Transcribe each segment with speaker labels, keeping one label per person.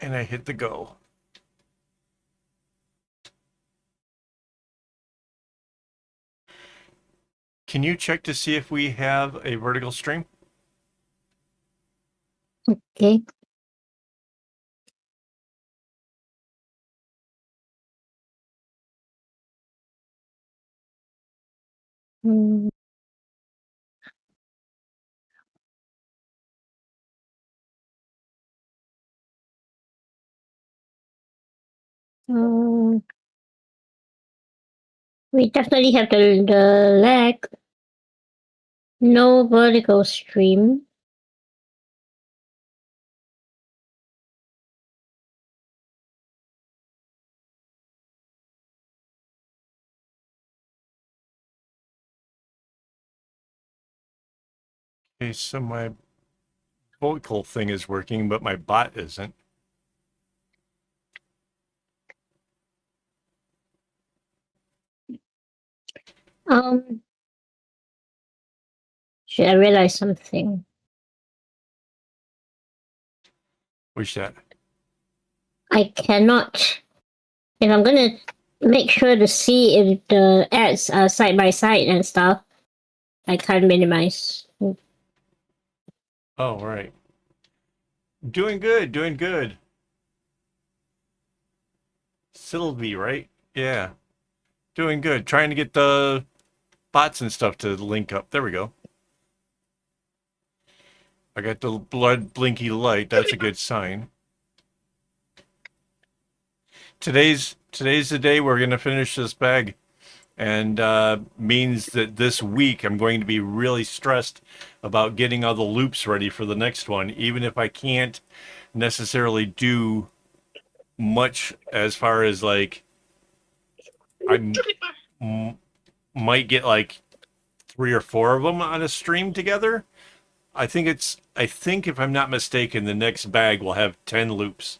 Speaker 1: And I hit the go. Can you check to see if we have a vertical stream?
Speaker 2: Okay. Mm. Um, we definitely have the lag. No vertical stream.
Speaker 1: Okay, so my vocal thing is working, but my bot isn't.
Speaker 2: Um, should I realize something?
Speaker 1: What's that?
Speaker 2: I cannot. If I'm gonna make sure to see if the ads are side by side and stuff, I can't minimize.
Speaker 1: Oh, right. Doing good, doing good. Sylvie, right? Yeah. Doing good. Trying to get the bots and stuff to link up. There we go. I got the blood blinky light. That's a good sign. Today's the day we're gonna finish this bag, and means that this week I'm going to be really stressed about getting all the loops ready for the next one, even if I can't necessarily do much as far as like I might get like 3 or 4 of them on a stream together. I think if I'm not mistaken, the next bag will have 10 loops.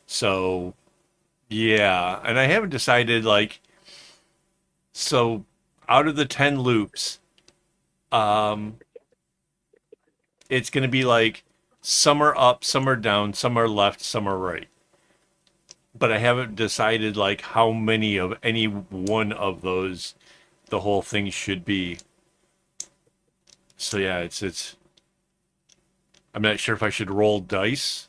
Speaker 1: So yeah, and I haven't decided like so out of the 10 loops, um it's going to be like some are up, some are down, some are left, some are right. But I haven't decided like how many of any one of those the whole thing should be. So yeah, it's I'm not sure if I should roll dice.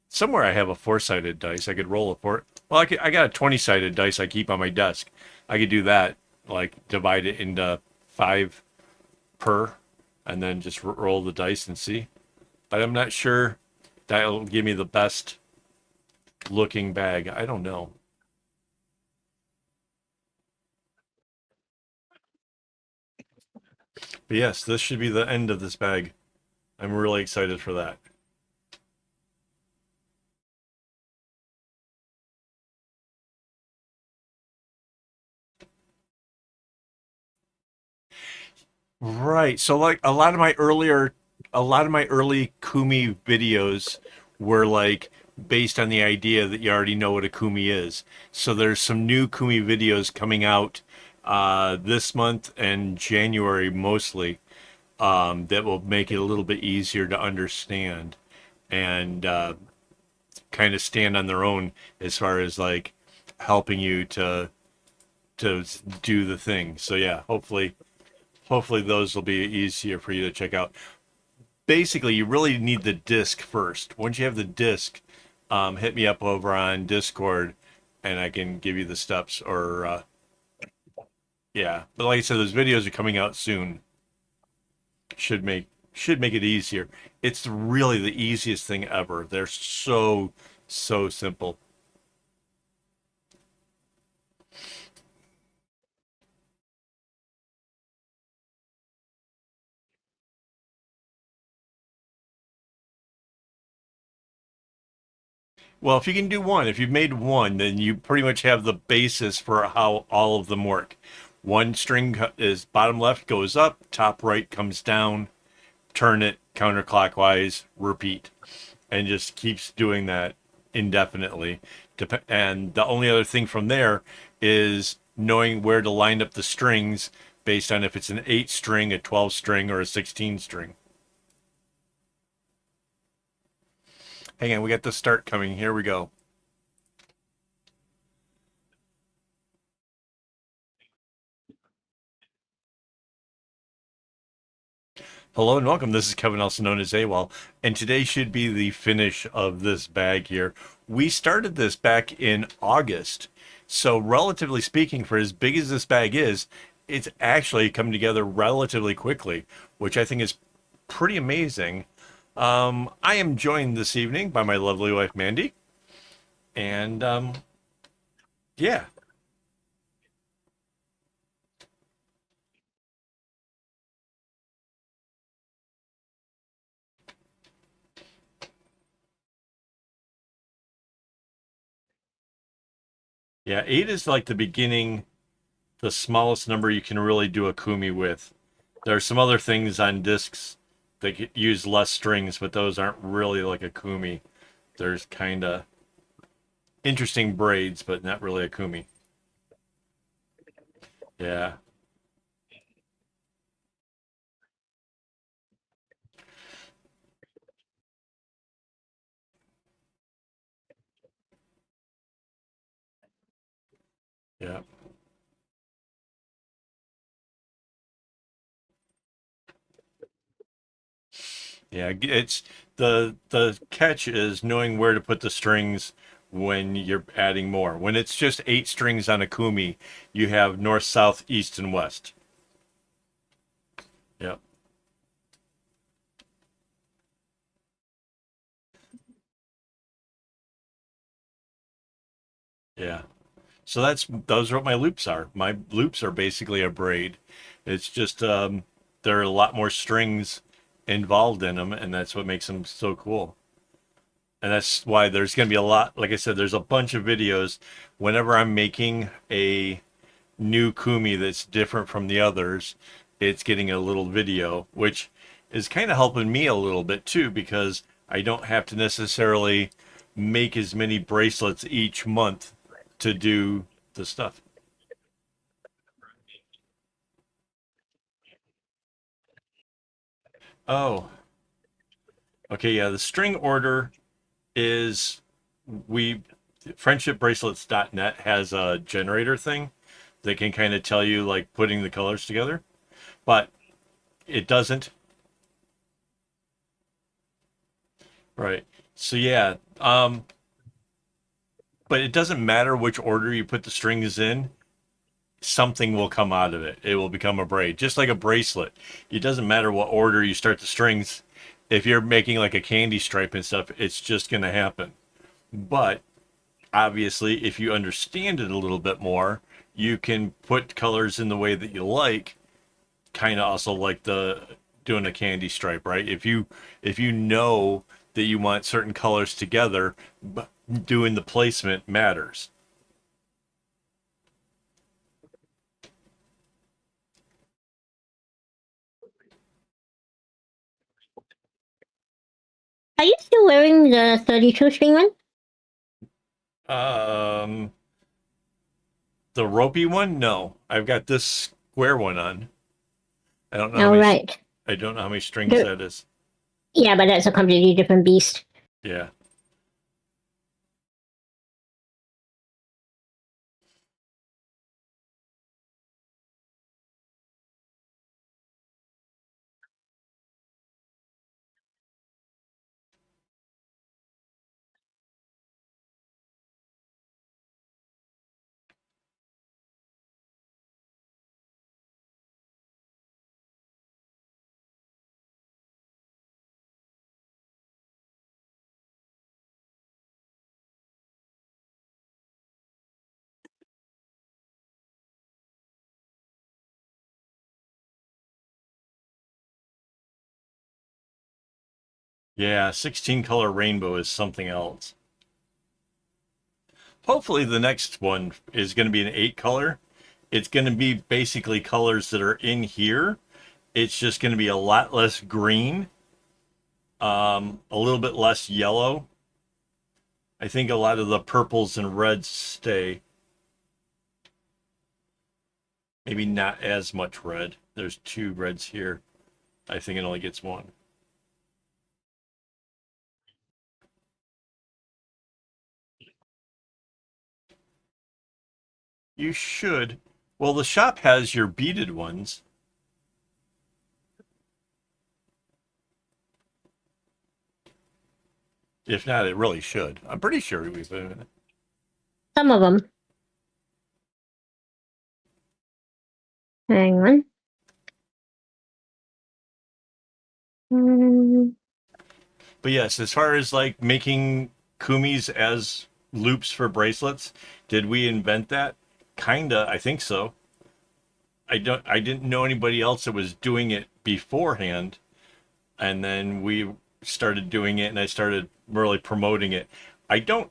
Speaker 1: Somewhere I have a 4-sided dice. I could roll a four. Well, I got a 20-sided dice I keep on my desk. I could do that, like divide it into 5 per, and then just roll the dice and see. But I'm not sure that'll give me the best looking bag. I don't know. But yes, this should be the end of this bag. I'm really excited for that. Right. So like a lot of my early Kumi videos were like based on the idea that you already know what a Kumi is. So there's some new Kumi videos coming out this month and January mostly, that will make it a little bit easier to understand and kind of stand on their own as far as like helping you to do the thing. So yeah, hopefully those will be easier for you to check out. Basically, you really need the disc first. Once you have the disc, hit me up over on Discord, and I can give you the steps. Or yeah, but like I said, those videos are coming out soon. Should make should make it easier. It's really the easiest thing ever. They're so simple. Well, if you can do one, if you've made one, then you pretty much have the basis for how all of them work. One string is bottom left goes up, top right comes down, turn it counterclockwise, repeat, and just keeps doing that indefinitely. And the only other thing from there is knowing where to line up the strings based on if it's an 8 string, a 12 string, or a 16 string. Hang on, we got the start coming. Here we go. Hello and welcome. This is Kevin, also known as AWOL, and today should be the finish of this bag here. We started this back in August, so relatively speaking, for as big as this bag is, it's actually come together relatively quickly, which I think is pretty amazing. I am joined this evening by my lovely wife, Mandy, and yeah, yeah, 8 is like the beginning, the smallest number you can really do a kumi with. There are some other things on discs that use less strings, but those aren't really like a kumi. There's kind of interesting braids, but not really a kumi. Yeah, yeah, yeah. It's the catch is knowing where to put the strings when you're adding more. When it's just 8 strings on a kumi, you have north, south, east, and west. Yep, yeah. So that's those are what my loops are. My loops are basically a braid. It's just there are a lot more strings involved in them, and that's what makes them so cool. And that's why there's going to be a lot. Like I said, there's a bunch of videos. Whenever I'm making a new kumi that's different from the others, it's getting a little video, which is kind of helping me a little bit too, because I don't have to necessarily make as many bracelets each month to do the stuff. Oh, okay. Yeah, the string order is we friendshipbracelets.net has a generator thing that can kind of tell you like putting the colors together, but it doesn't. Right. So yeah, but it doesn't matter which order you put the strings in. Something will come out of it. It will become a braid, just like a bracelet. It doesn't matter what order you start the strings. If you're making like a candy stripe and stuff, it's just going to happen. But obviously, if you understand it a little bit more, you can put colors in the way that you like, kind of also like the doing a candy stripe, right? If you know that you want certain colors together, doing the placement matters.
Speaker 2: Are you still wearing the 32 string one?
Speaker 1: Um, the ropey one, no, I've got this square one on. I don't know how
Speaker 2: All
Speaker 1: many.
Speaker 2: right.
Speaker 1: I don't know how many strings
Speaker 2: The,
Speaker 1: that is.
Speaker 2: yeah, but that's a completely different beast.
Speaker 1: Yeah, yeah. 16 color rainbow is something else. Hopefully, the next one is going to be an 8 color. It's going to be basically colors that are in here. It's just going to be a lot less green, a little bit less yellow. I think a lot of the purples and reds stay. Maybe not as much red. There's 2 reds here. I think it only gets 1. You should. Well, the shop has your beaded ones. If not, it really should. I'm pretty sure we've been.
Speaker 2: Some of them. Hang on. Mm,
Speaker 1: But yes, as far as like making kumis as loops for bracelets, did we invent that? Kinda, I think so. I didn't know anybody else that was doing it beforehand, and then we started doing it and I started really promoting it. I don't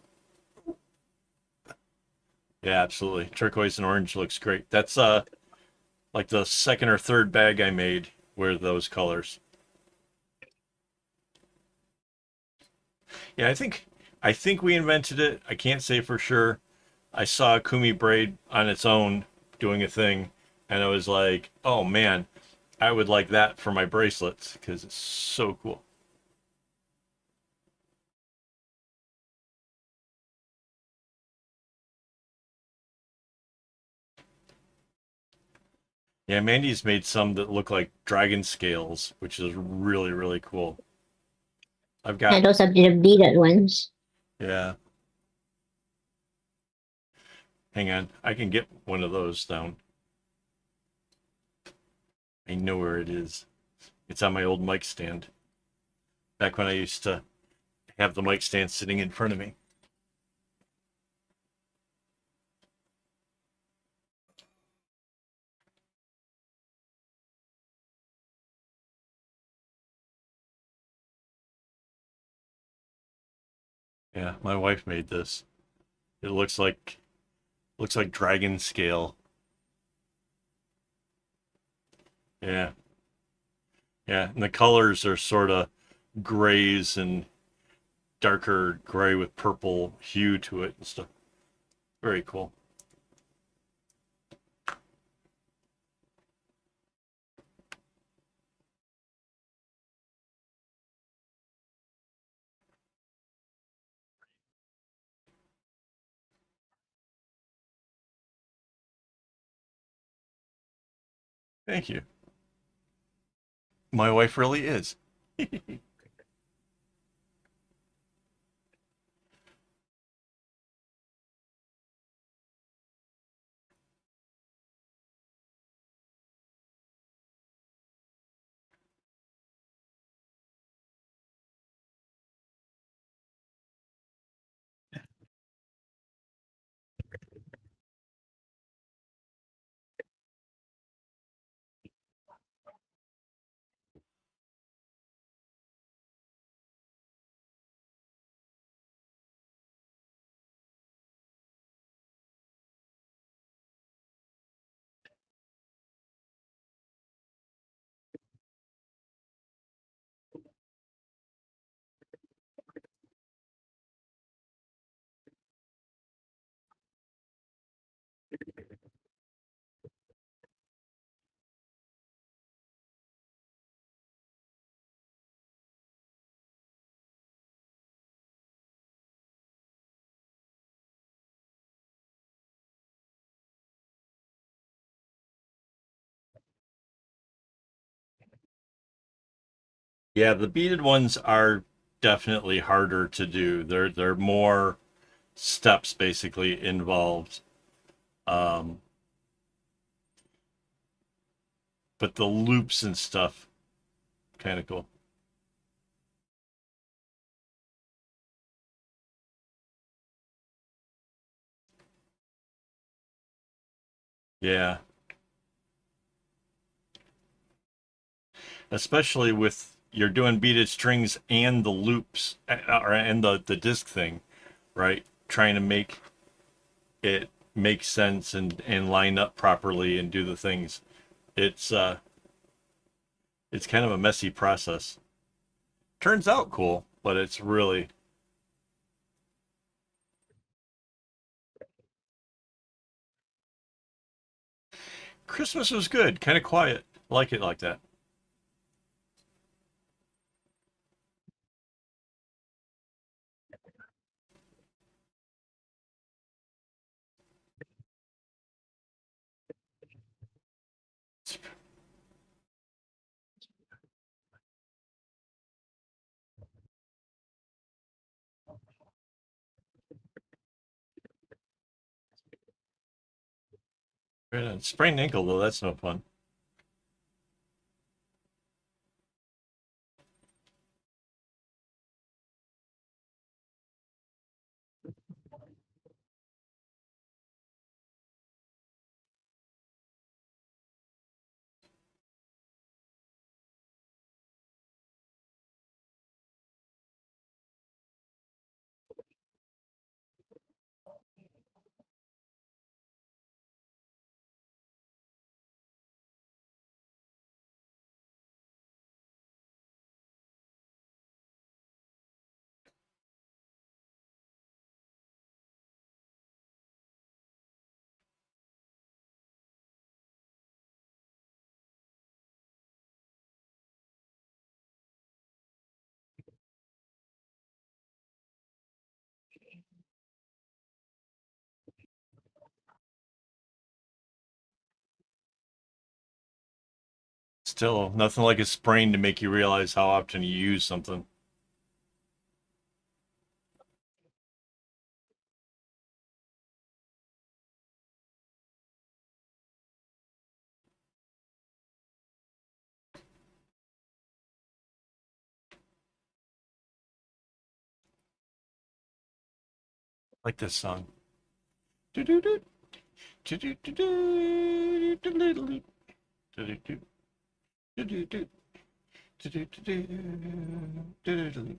Speaker 1: Yeah, absolutely. Turquoise and orange looks great. That's like the second or third bag I made were those colors. Yeah, I think we invented it. I can't say for sure. I saw a Kumi braid on its own doing a thing, and I was like, "Oh man, I would like that for my bracelets because it's so cool." Yeah, Mandy's made some that look like dragon scales, which is really really cool. I've got
Speaker 2: and those are the beaded ones.
Speaker 1: Yeah. Hang on, I can get one of those down. I know where it is. It's on my old mic stand. Back when I used to have the mic stand sitting in front of me. Yeah, my wife made this. It looks like dragon scale. Yeah. Yeah, and the colors are sort of grays and darker gray with purple hue to it and stuff. Very cool. Thank you. My wife really is. Yeah, the beaded ones are definitely harder to do. They're more steps basically involved. Um, but the loops and stuff kind of cool. Yeah, especially with you're doing beaded strings and the loops or and the disc thing, right? Trying to make it make sense and line up properly and do the things. It's uh it's kind of a messy process. Turns out cool, but it's really Christmas was good, kind of quiet. I like it like that. Right on. Sprained ankle though, that's no fun. Still, nothing like a sprain to make you realize how often you use something. Like this song. Do-do-do, do-do-do-do, do-do-do-do, do-do-do, do-do-do, do-do-do-do, do-do-do.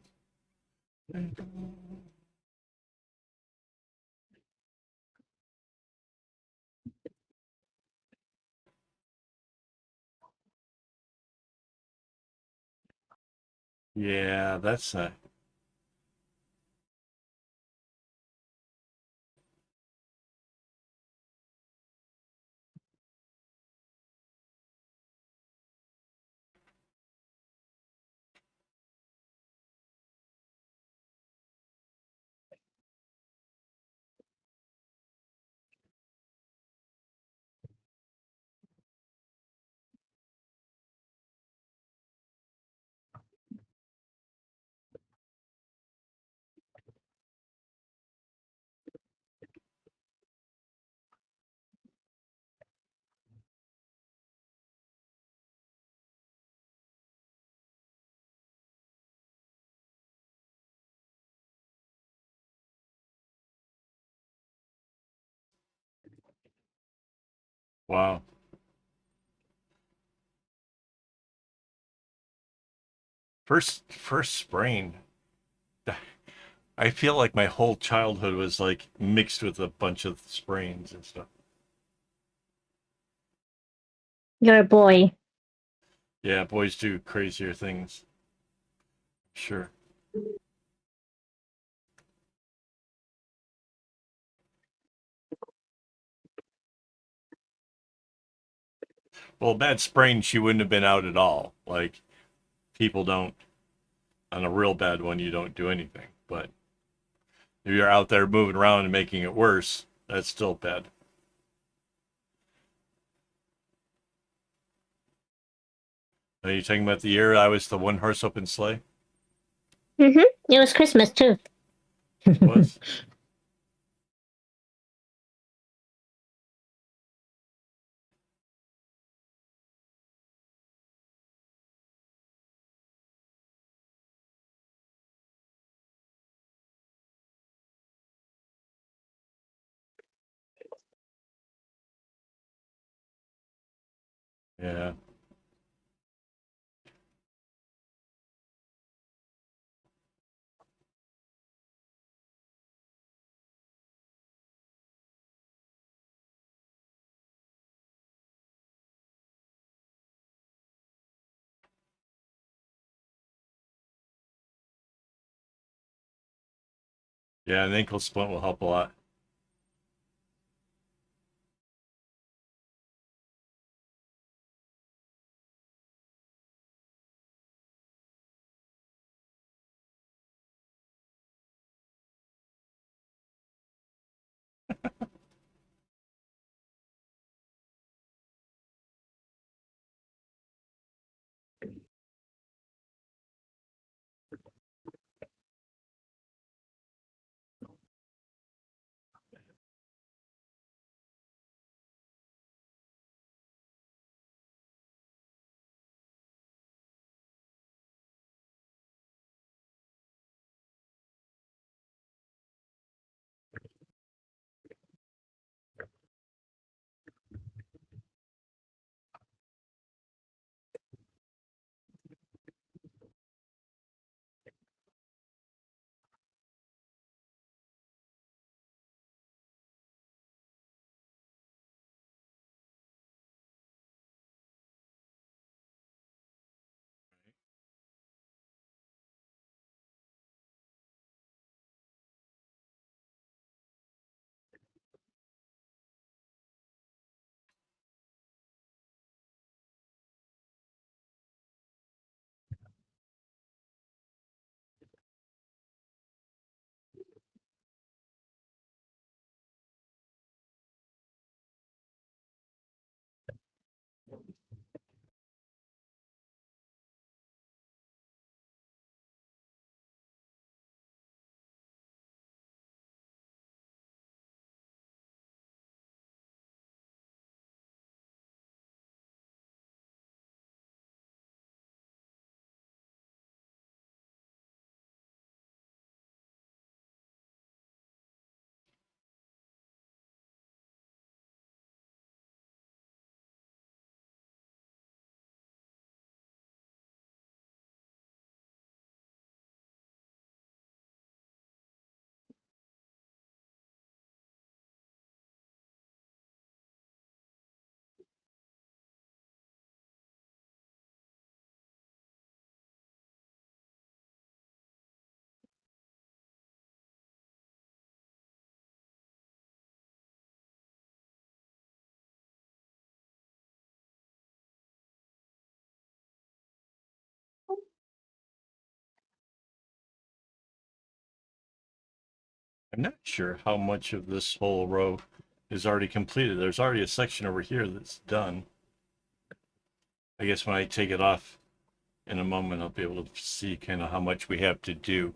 Speaker 1: Yeah, that's wow. First sprain. I feel like my whole childhood was like mixed with a bunch of sprains and stuff.
Speaker 2: You're a boy.
Speaker 1: Yeah, boys do crazier things. Sure. Well, bad sprain, she wouldn't have been out at all. Like, people don't, on a real bad one, you don't do anything. But if you're out there moving around and making it worse, that's still bad. Are you talking about the year I was the one horse open sleigh?
Speaker 2: Mm-hmm. It was Christmas too.
Speaker 1: It was. Yeah. Yeah, an ankle splint will help a lot. I'm not sure how much of this whole row is already completed. There's already a section over here that's done. I guess when I take it off in a moment, I'll be able to see kind of how much we have to do.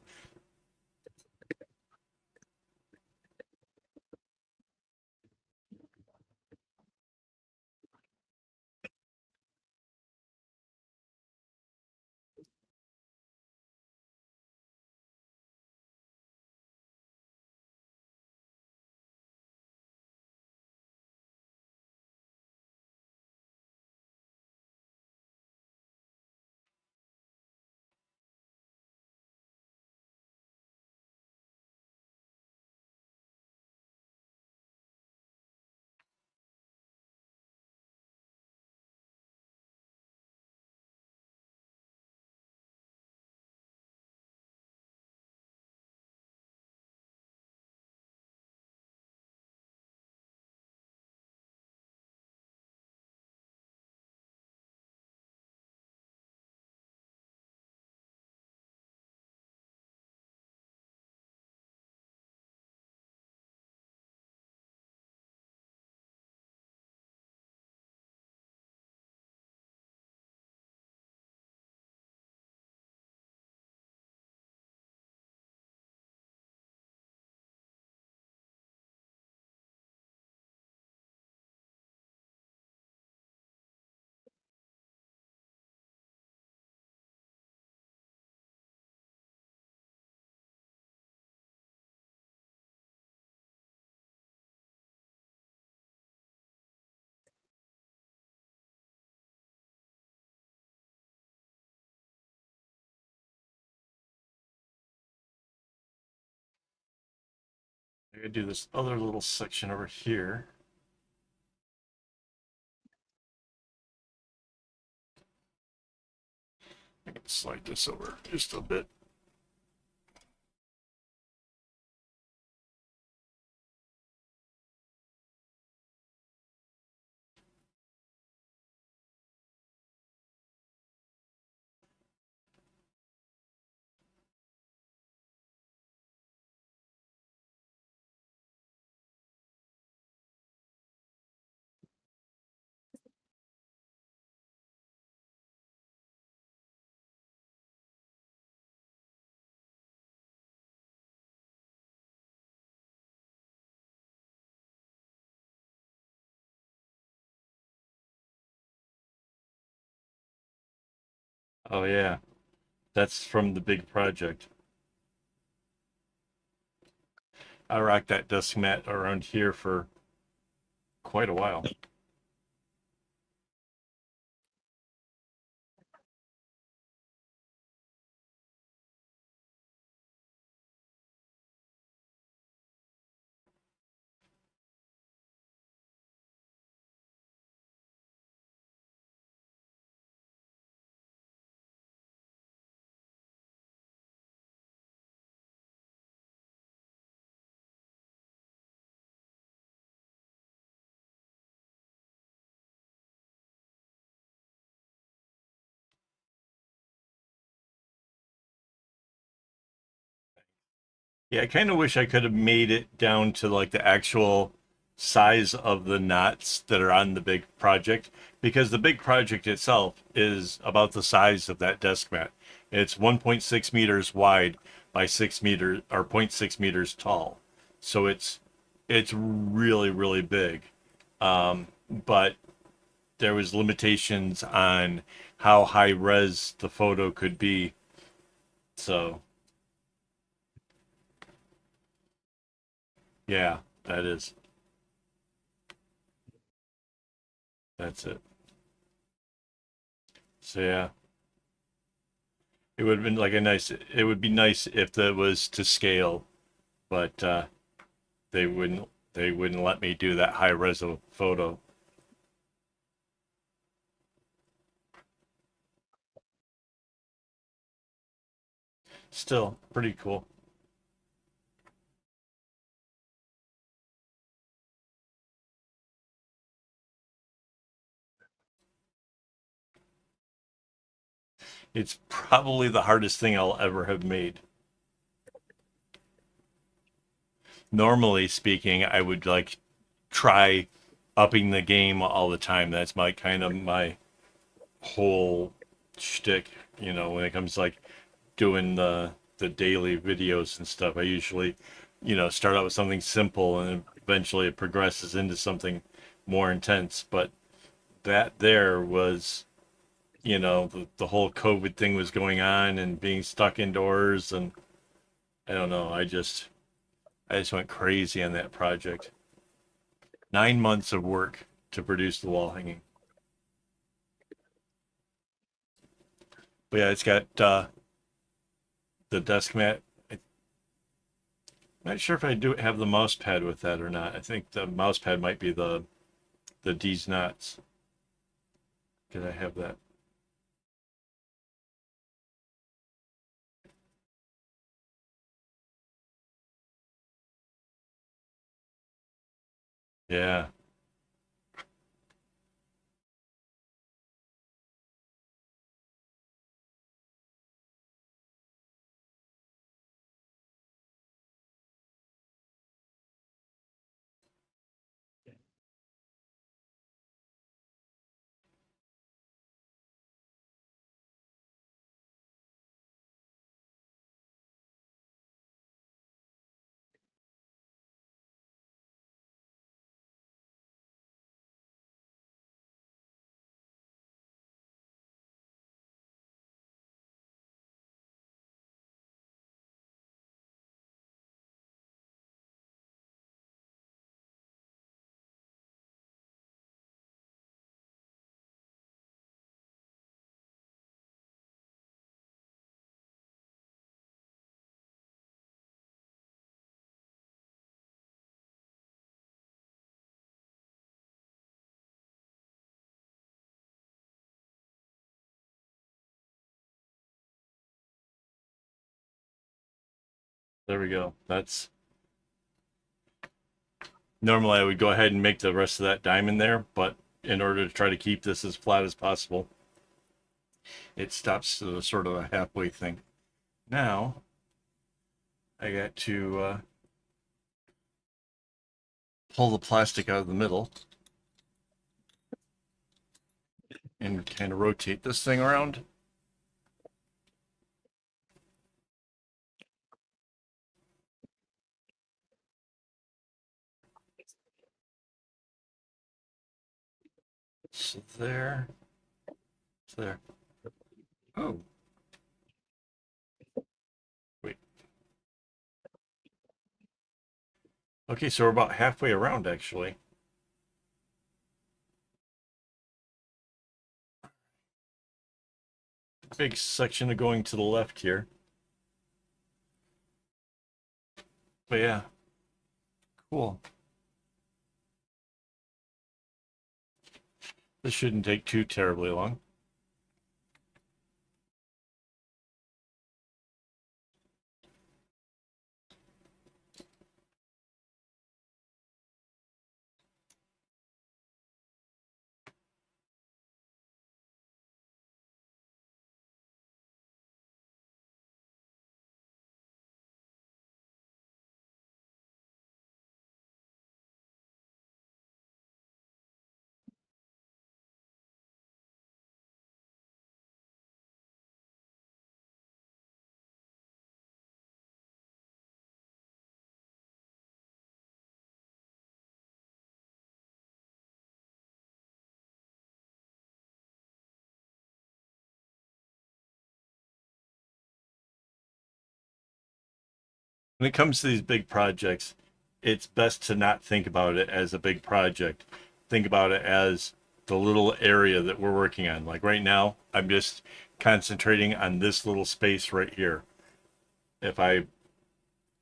Speaker 1: I gotta do this other little section over here. I can slide this over just a bit. Oh yeah, that's from the big project. I rocked that desk mat around here for quite a while. Yeah, I kind of wish I could have made it down to like the actual size of the knots that are on the big project because the big project itself is about the size of that desk mat. It's 1.6 meters wide by 6 meters or zero point 0.6 meters tall. So it's really really big. But there was limitations on how high res the photo could be. So, yeah, that is. That's it. So yeah, it would have been like a nice. It would be nice if that was to scale, but they wouldn't. They wouldn't let me do that high res photo. Still pretty cool. It's probably the hardest thing I'll ever have made. normally speaking, I would like try upping the game all the time. That's my kind of my whole shtick, you know, when it comes to like doing the daily videos and stuff. I usually, you know, start out with something simple and eventually it progresses into something more intense. But that there was, you know, the whole COVID thing was going on and being stuck indoors, and I don't know, I just went crazy on that project. 9 months of work to produce the wall hanging. But yeah, it's got the desk mat. I'm not sure if I do have the mouse pad with that or not. I think the mouse pad might be the D's nuts. Did I have that? Yeah. There we go. That's normally I would go ahead and make the rest of that diamond there, but in order to try to keep this as flat as possible, it stops to sort of a halfway thing. Now I got to pull the plastic out of the middle and kind of rotate this thing around. So there, so there. Oh, wait. Okay, so we're about halfway around actually. Big section of going to the left here. But yeah, cool. This shouldn't take too terribly long. When it comes to these big projects, it's best to not think about it as a big project. Think about it as the little area that we're working on. Like right now, I'm just concentrating on this little space right here. If I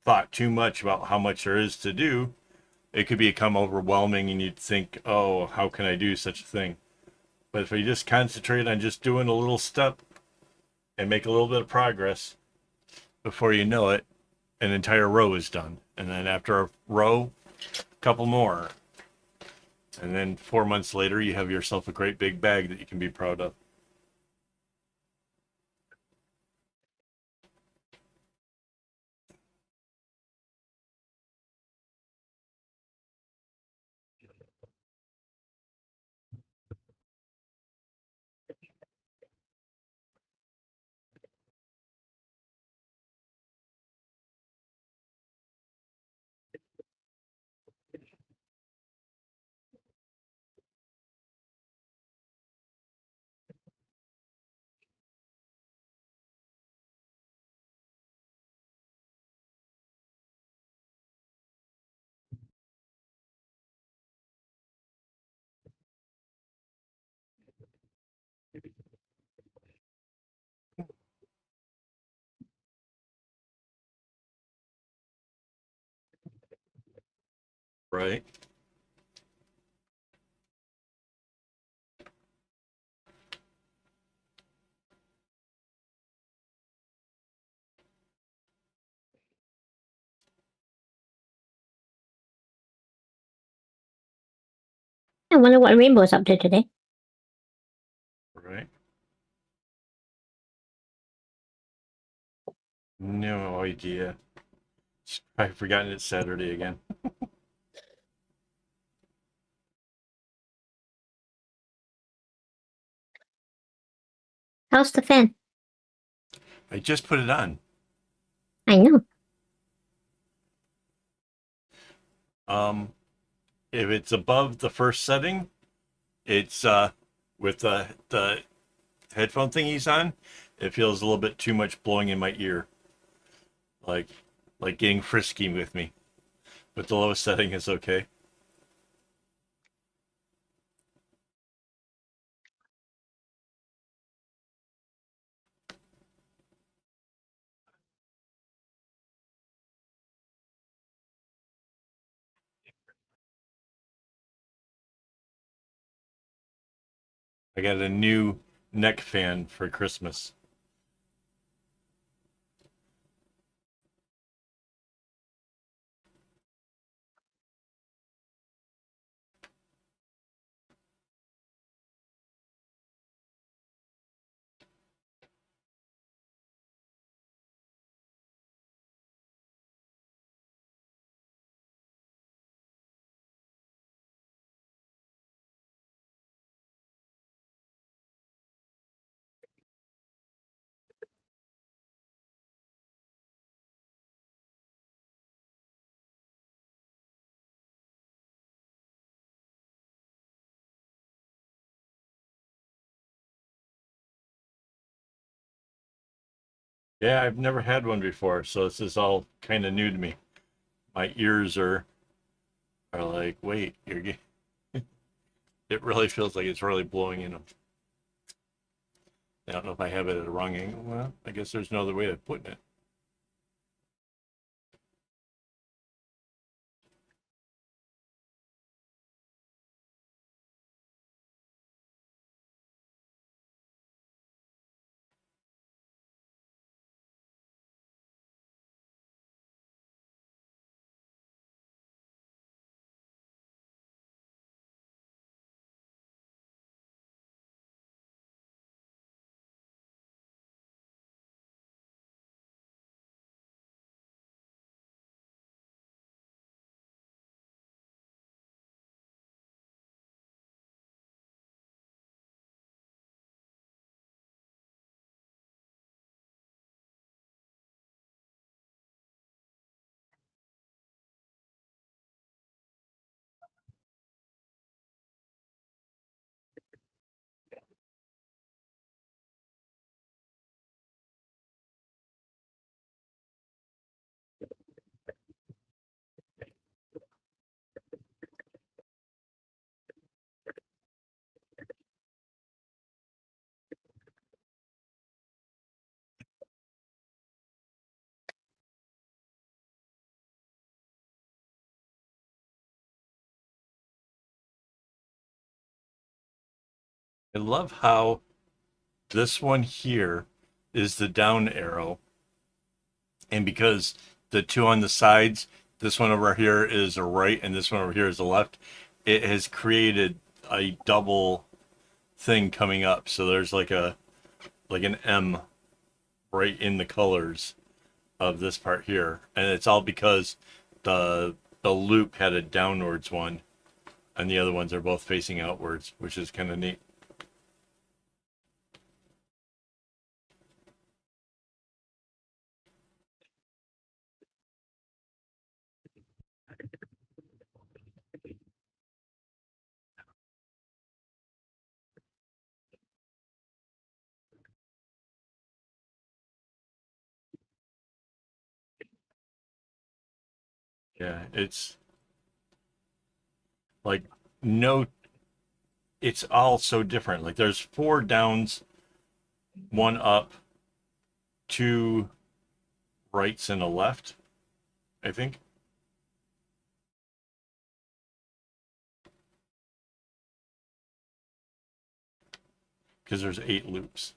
Speaker 1: thought too much about how much there is to do, it could become overwhelming and you'd think, oh, how can I do such a thing? But if you just concentrate on just doing a little step and make a little bit of progress, before you know it, an entire row is done. And then after a row, a couple more. And then 4 months later, you have yourself a great big bag that you can be proud of. Right.
Speaker 2: I wonder what Rainbow's up to today.
Speaker 1: Right. No idea. She's probably forgotten it's Saturday again.
Speaker 2: How's the fan?
Speaker 1: I just put it on.
Speaker 2: I know.
Speaker 1: Um, if it's above the first setting, it's with the headphone thingies on, it feels a little bit too much blowing in my ear, like like getting frisky with me. But the lowest setting is okay. I got a new neck fan for Christmas. Yeah, I've never had one before, so this is all kind of new to me. My ears are like, wait, it really feels like it's really blowing in them. I don't know if I have it at a wrong angle. Well, I guess there's no other way of putting it. I love how this one here is the down arrow, and because the two on the sides, this one over here is a right and this one over here is a left, it has created a double thing coming up. So there's like an M right in the colors of this part here, and it's all because the loop had a downwards one, and the other ones are both facing outwards, which is kind of neat. Yeah, it's like no, it's all so different. Like there's four downs, one up, two rights, and a left, I think. because there's 8 loops.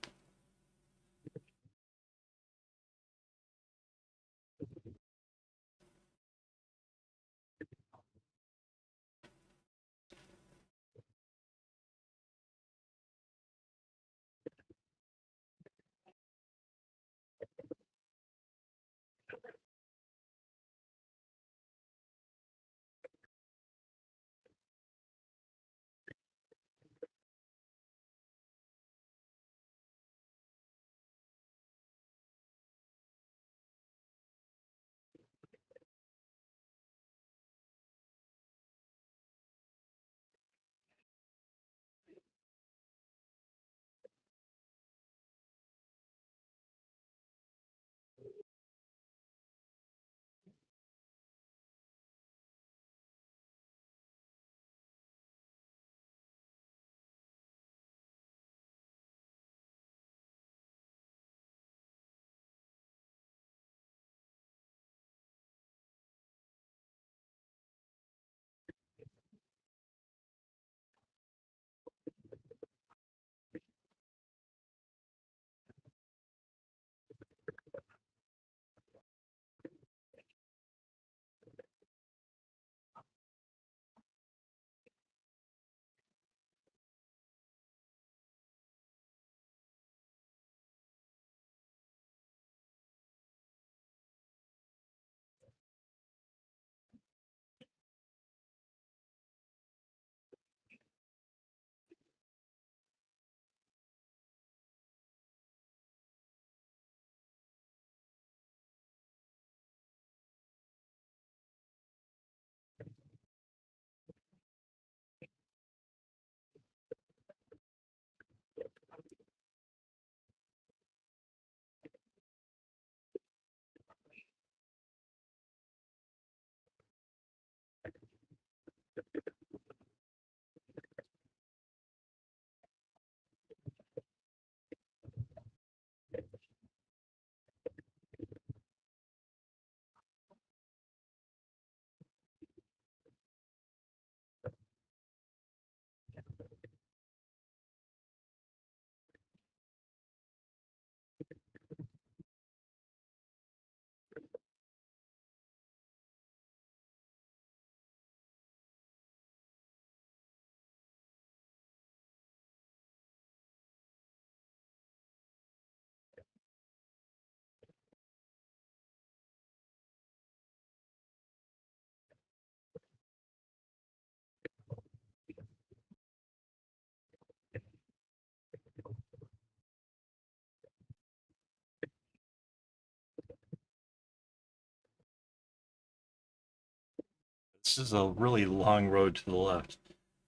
Speaker 1: This is a really long road to the left.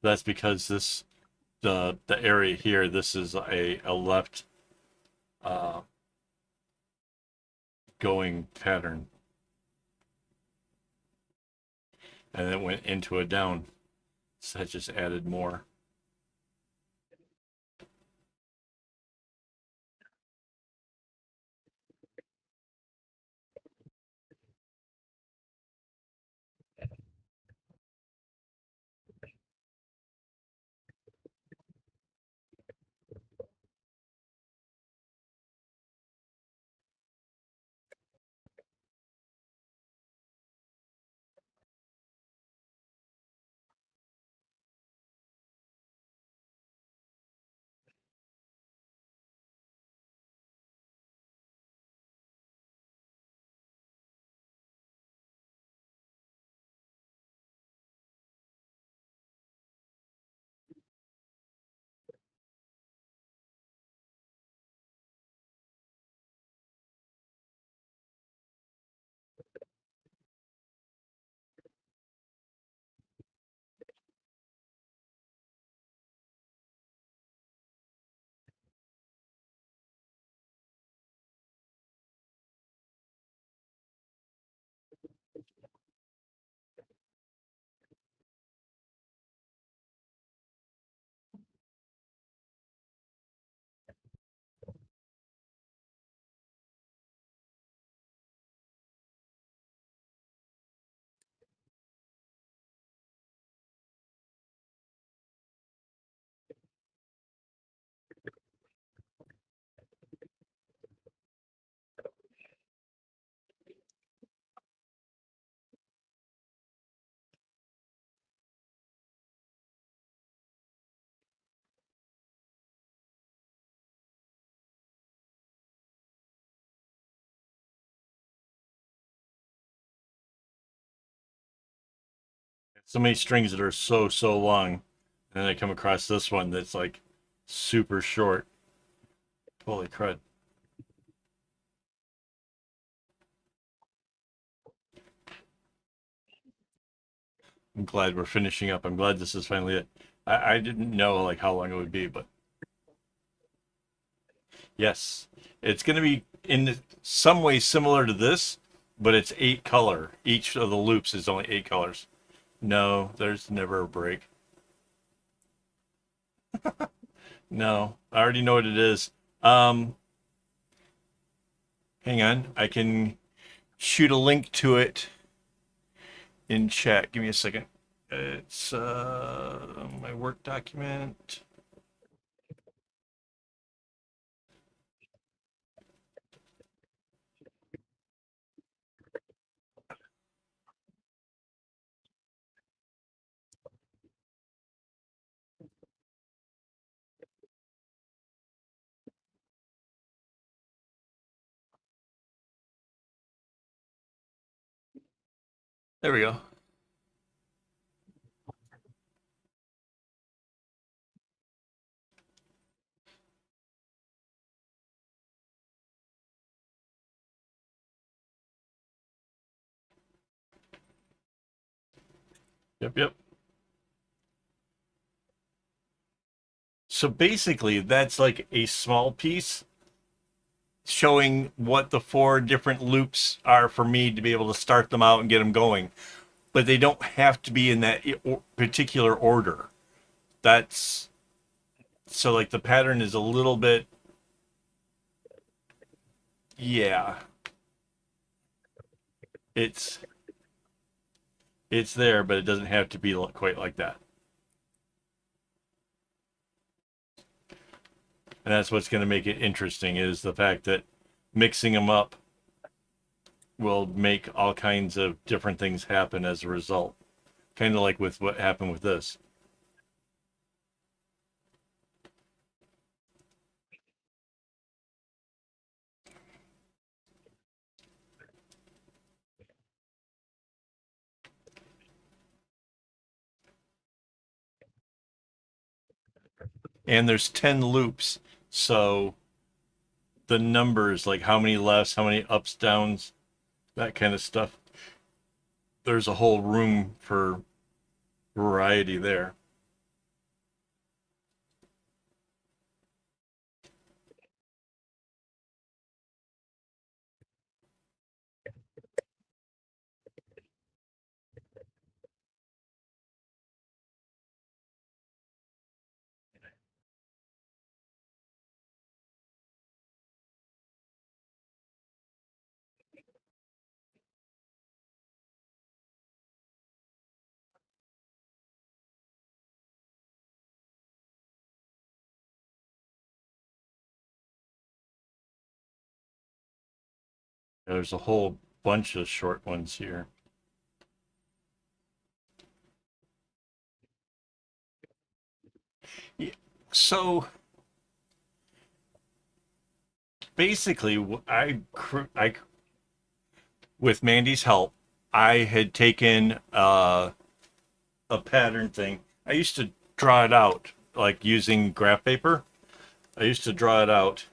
Speaker 1: That's because the area here, this is a left uh, going pattern, and it went into a down. So that just added more. So many strings that are so long, and then I come across this one that's like super short. Holy crud! I'm glad we're finishing up. I'm glad this is finally it. I didn't know like how long it would be, but yes, it's going to be in some way similar to this, but it's 8 color. Each of the loops is only 8 colors. No, there's never a break. No, I already know what it is. Um, Hang on, I can shoot a link to it in chat. Give me a second. It's my work document. There we go. Yep. So basically, that's like a small piece showing what the 4 different loops are for me to be able to start them out and get them going. But they don't have to be in that particular order. That's so like the pattern is a little bit, yeah, it's it's there, but it doesn't have to be quite like that. And that's what's going to make it interesting is the fact that mixing them up will make all kinds of different things happen as a result. Kind of like with what happened with this. And there's 10 loops. So the numbers, like how many lefts, how many ups, downs, that kind of stuff, there's a whole room for variety there. There's a whole bunch of short ones here. Yeah. So basically, I with Mandy's help, I had taken a pattern thing. I used to draw it out like using graph paper. I used to draw it out.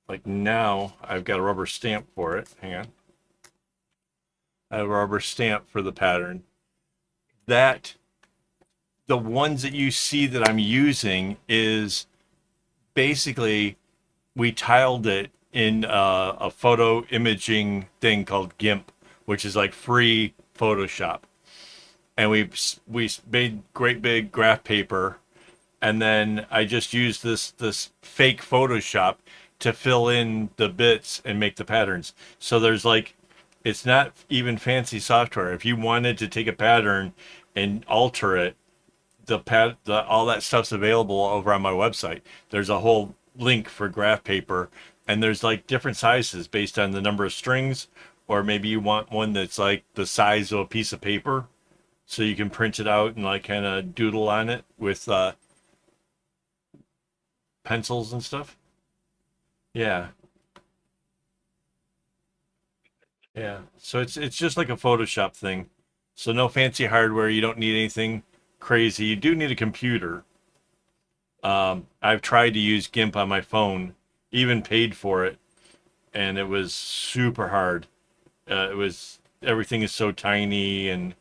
Speaker 1: Like now, I've got a rubber stamp for it. Hang on. I have a rubber stamp for the pattern. That the ones that you see that I'm using is basically we tiled it in a photo imaging thing called GIMP, which is like free Photoshop, and we made great big graph paper, and then I just used this fake Photoshop to fill in the bits and make the patterns. So there's like, it's not even fancy software. If you wanted to take a pattern and alter it, all that stuff's available over on my website. There's a whole link for graph paper, and there's like different sizes based on the number of strings, or maybe you want one that's like the size of a piece of paper, so you can print it out and like kind of doodle on it with pencils and stuff. Yeah, yeah. So it's just like a Photoshop thing. So no fancy hardware. You don't need anything crazy. You do need a computer. I've tried to use GIMP on my phone, even paid for it, and it was super hard. It was everything is so tiny and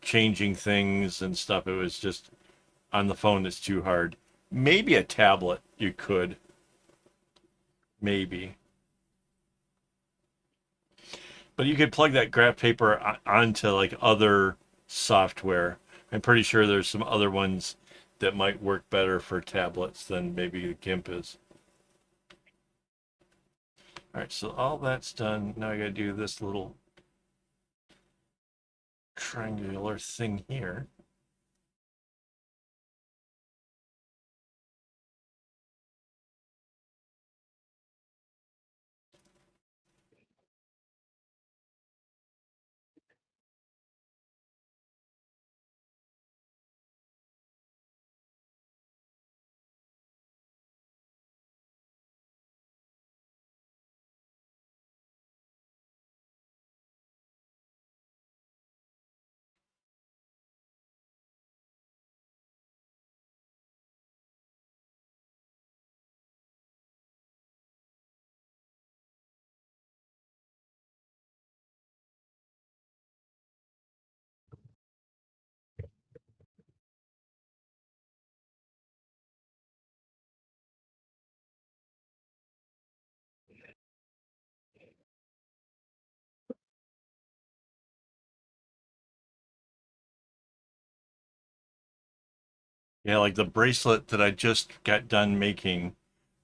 Speaker 1: changing things and stuff. It was just on the phone. It's too hard. Maybe a tablet you could maybe, but you could plug that graph paper onto like other software. I'm pretty sure there's some other ones that might work better for tablets than maybe the GIMP is. All right, so all that's done. Now I got to do this little triangular thing here. Yeah, like the bracelet that I just got done making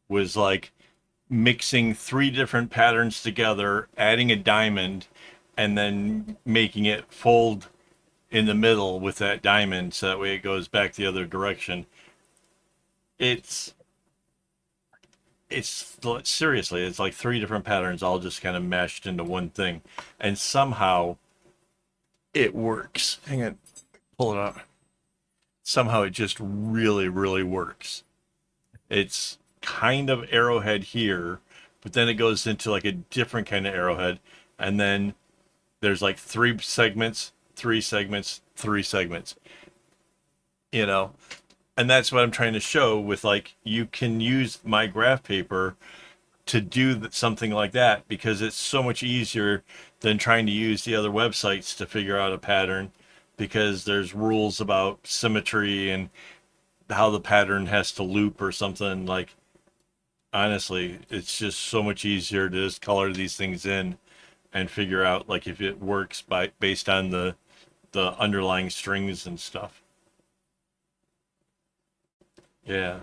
Speaker 1: was like mixing three different patterns together, adding a diamond, and then making it fold in the middle with that diamond so that way it goes back the other direction. It's it's seriously, it's like three different patterns all just kind of meshed into one thing, and somehow it works. Hang on, pull it out. Somehow it just really, really works. It's kind of arrowhead here, but then it goes into like a different kind of arrowhead, and then there's like three segments, three segments, three segments. You know, and that's what I'm trying to show with like you can use my graph paper to do something like that because it's so much easier than trying to use the other websites to figure out a pattern because there's rules about symmetry and how the pattern has to loop or something. Like honestly, it's just so much easier to just color these things in and figure out like if it works by based on the underlying strings and stuff. Yeah.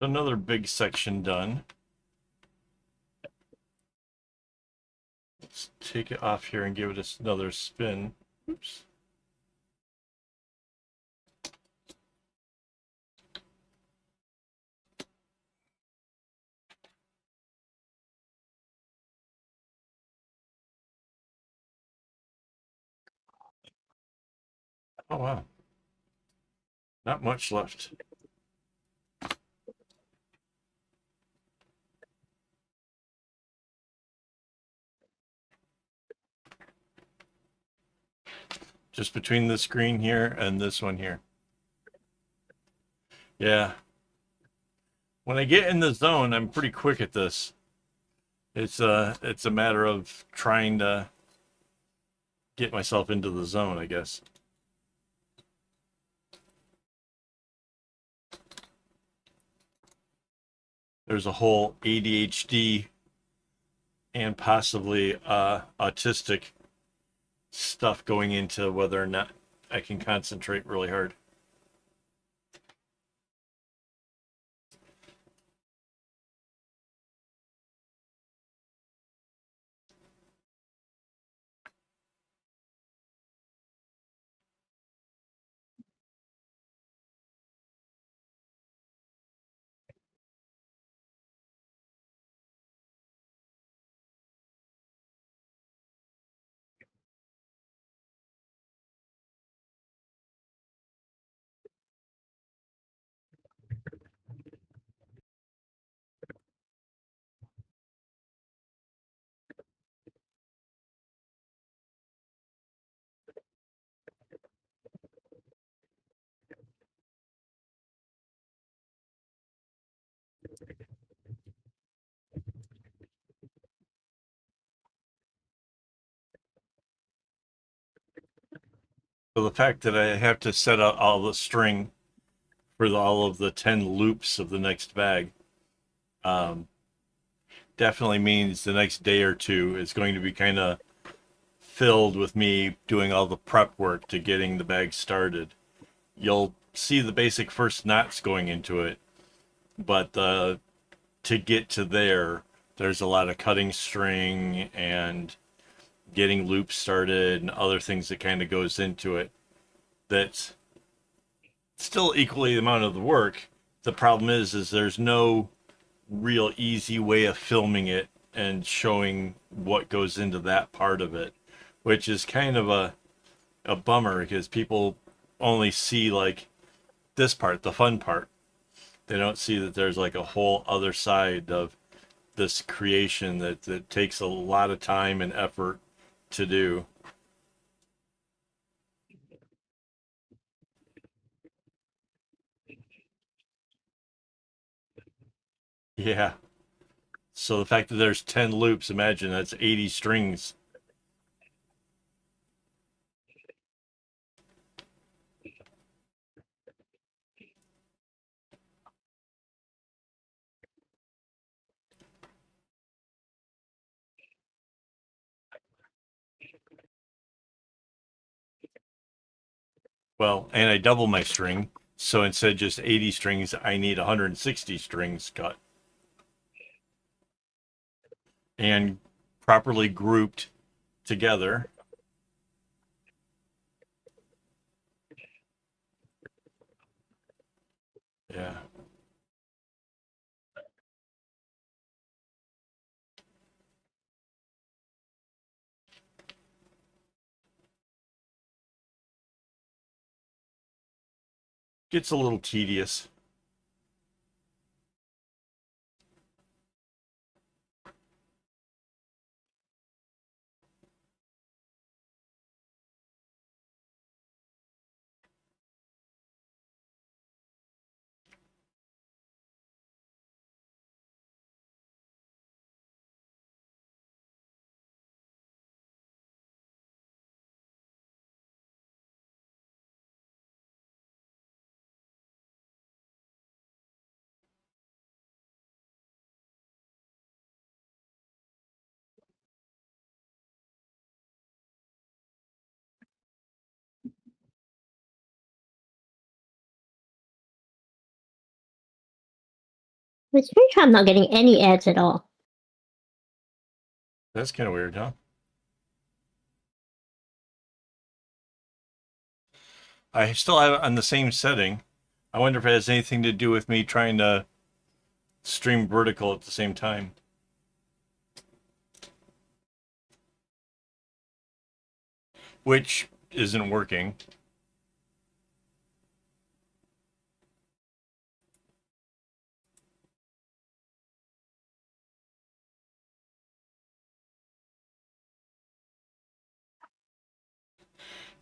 Speaker 1: Another big section done. Let's take it off here and give it another spin. Oops. Oh, wow. Not much left. Just between the screen here and this one here. Yeah. When I get in the zone, I'm pretty quick at this. It's a matter of trying to get myself into the zone, I guess. There's a whole ADHD and possibly autistic stuff going into whether or not I can concentrate really hard. So the fact that I have to set out all the string for all of the 10 loops of the next bag um, definitely means the next day or two is going to be kind of filled with me doing all the prep work to getting the bag started. You'll see the basic first knots going into it, but to get to there, there's a lot of cutting string and getting loops started and other things that kind of goes into it. That's still equally the amount of the work. The problem is there's no real easy way of filming it and showing what goes into that part of it, which is kind of a bummer because people only see like this part, the fun part. They don't see that there's like a whole other side of this creation that takes a lot of time and effort to do. Yeah. So the fact that there's 10 loops, imagine that's 80 strings. Well, and I double my string. So instead of just 80 strings, I need 160 strings cut and properly grouped together. Yeah. Gets a little tedious.
Speaker 2: It's strange how I'm not getting any ads at all.
Speaker 1: That's kind of weird, huh? I still have it on the same setting. I wonder if it has anything to do with me trying to stream vertical at the same time. Which isn't working.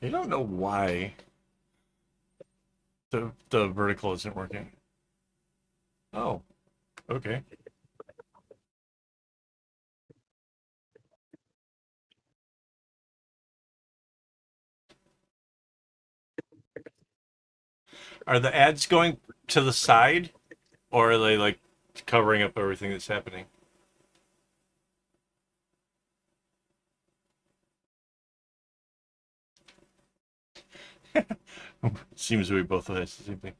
Speaker 1: I don't know why the vertical isn't working. Oh, okay. Are the ads going to the side, or are they like covering up everything that's happening? Seems we both have the same thing.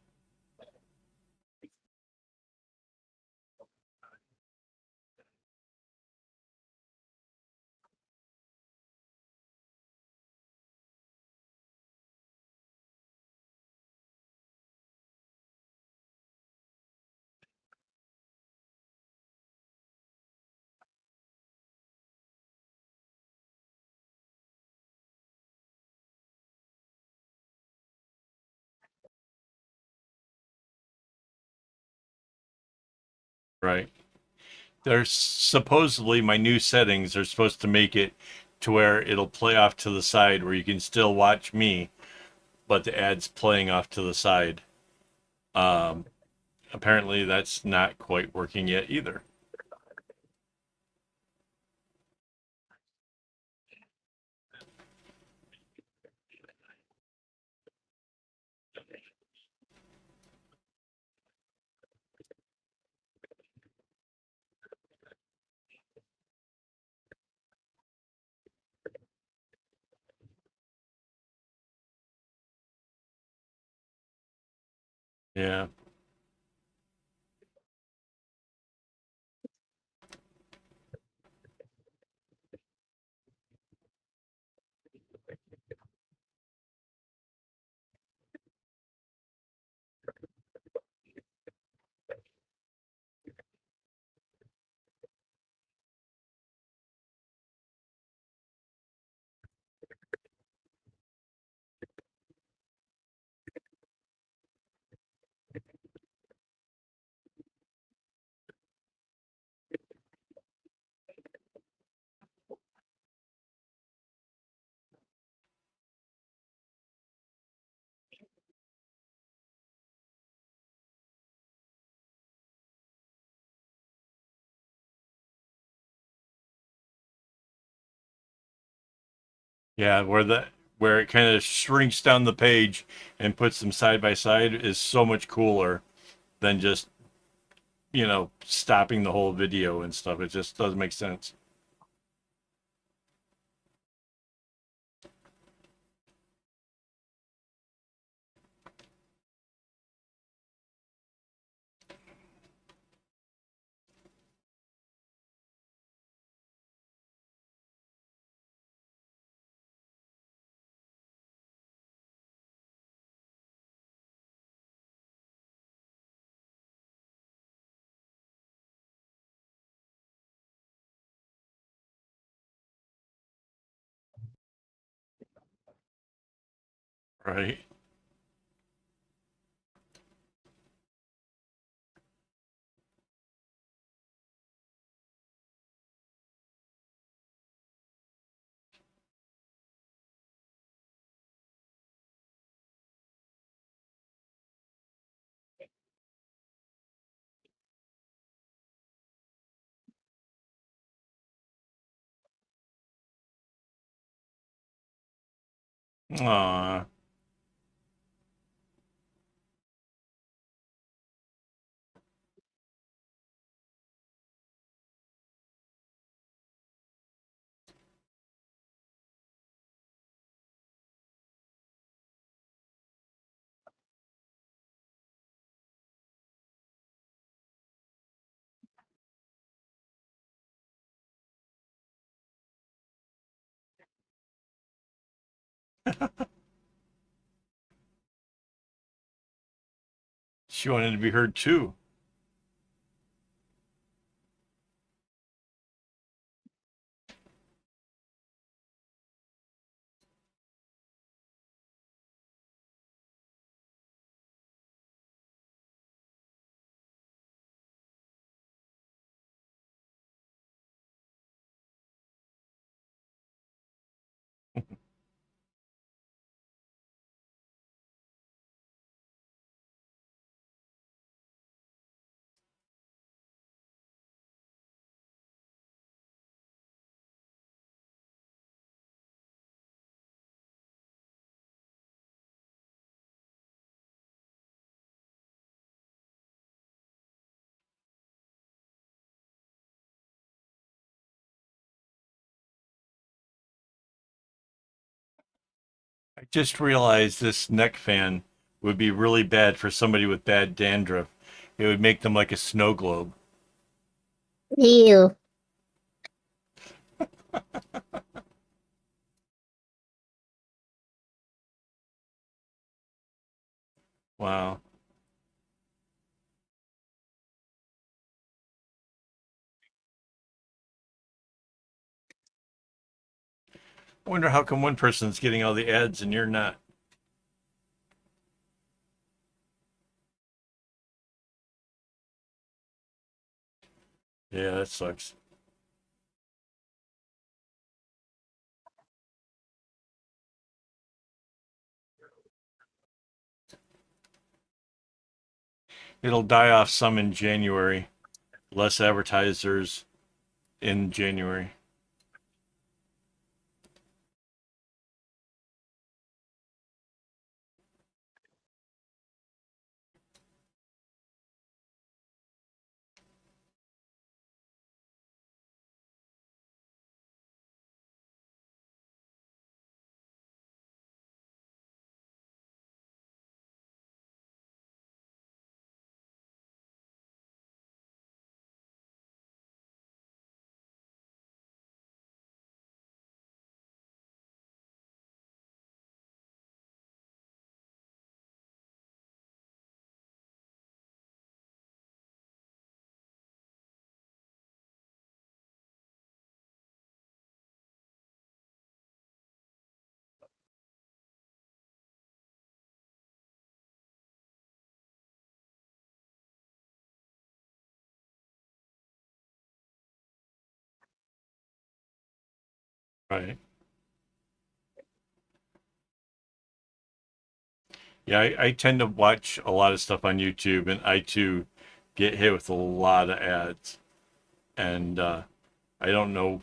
Speaker 1: Right. There's supposedly my new settings are supposed to make it to where it'll play off to the side where you can still watch me, but the ads playing off to the side. Um, Apparently that's not quite working yet either. Yeah. Yeah, where it kind of shrinks down the page and puts them side by side is so much cooler than just, stopping the whole video and stuff. It just doesn't make sense. Right. Aw. She wanted to be heard too. I just realized this neck fan would be really bad for somebody with bad dandruff. It would make them like a snow globe.
Speaker 2: Ew.
Speaker 1: Wow. I wonder how come one person's getting all the ads and you're not. Yeah, that sucks. It'll die off some in January. Less advertisers in January. Right. Yeah, I tend to watch a lot of stuff on YouTube, and I too get hit with a lot of ads. And I don't know,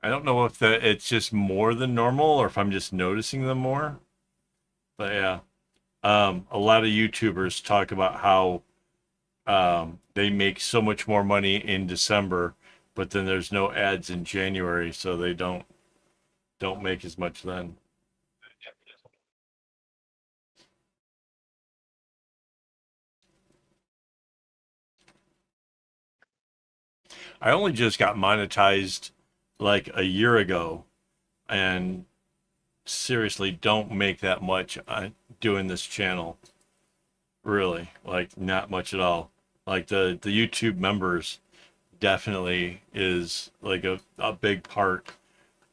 Speaker 1: I don't know if that it's just more than normal or if I'm just noticing them more. But yeah, a lot of YouTubers talk about how they make so much more money in December, but then there's no ads in January, so they don't make as much then. I only just got monetized like a year ago, and seriously don't make that much doing this channel. Really, like not much at all. Like the YouTube members definitely is like a big part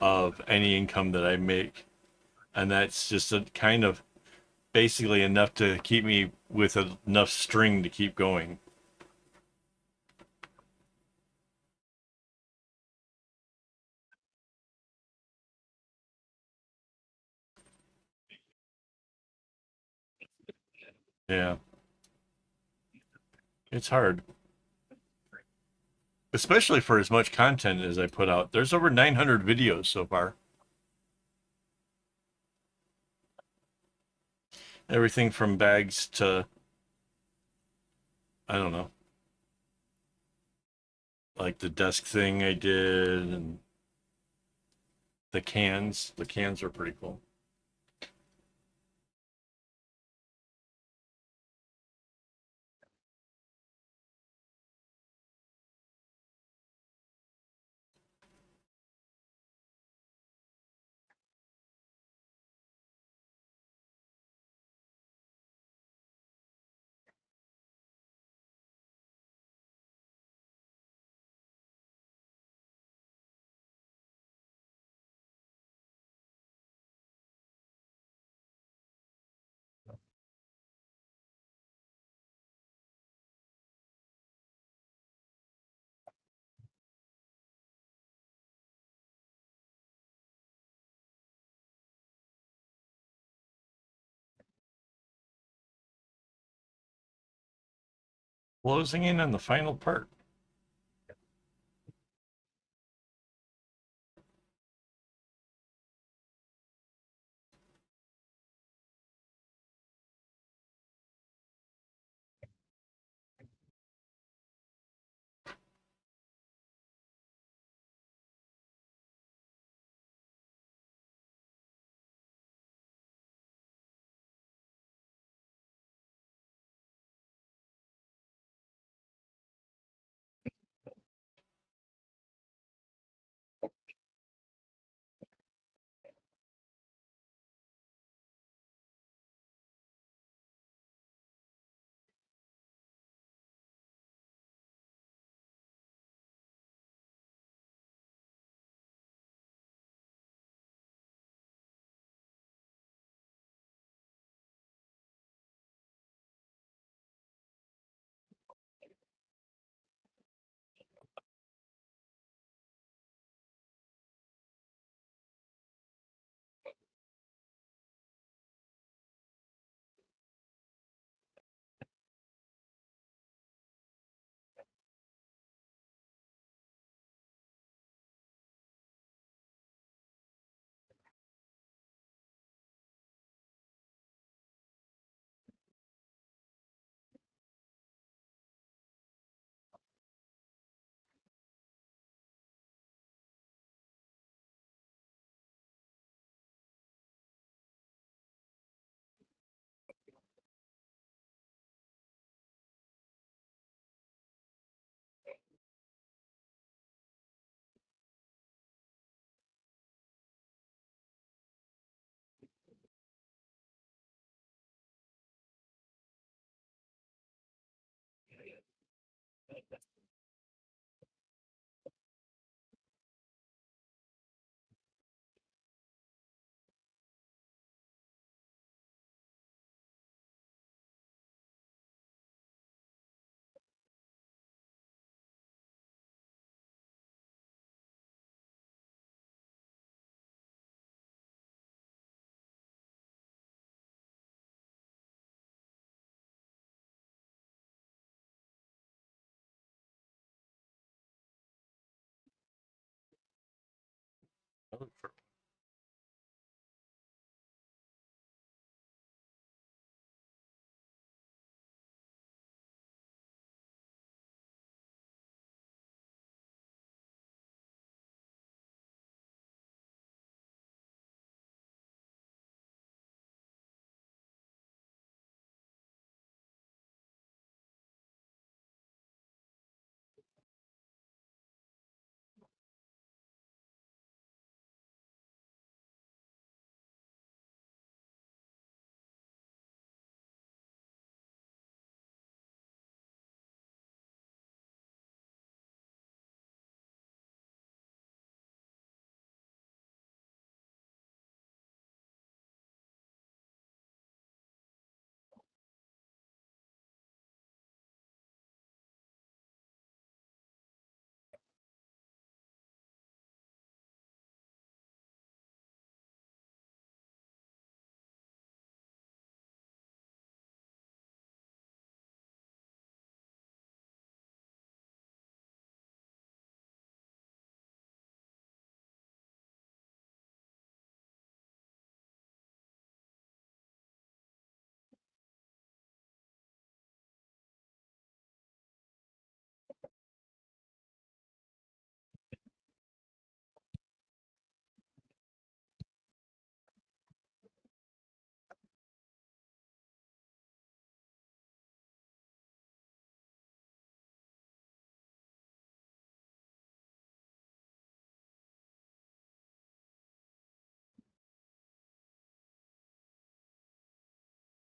Speaker 1: of any income that I make, and that's just a kind of basically enough to keep me with enough string to keep going. Yeah, it's hard, especially for as much content as I put out. There's over 900 videos so far. Everything from bags to I don't know, like the desk thing I did and the cans. The cans are pretty cool. Closing in on the final part.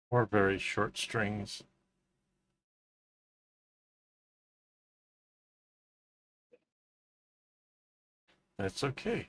Speaker 1: Or very short strings. That's okay.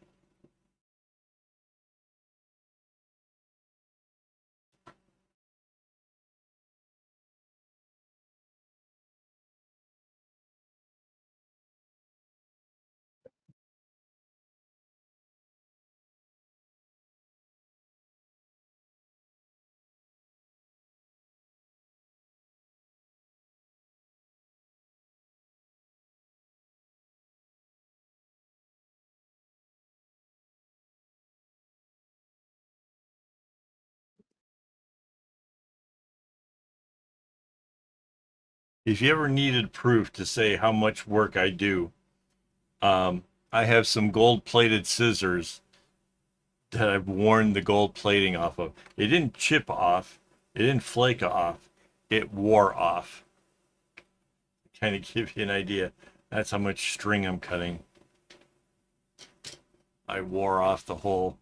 Speaker 1: if you ever needed proof to say how much work I do, I have some gold-plated scissors that I've worn the gold plating off of. It didn't chip off. It didn't flake off. It wore off. Kind of give you an idea. That's how much string I'm cutting. I wore off the whole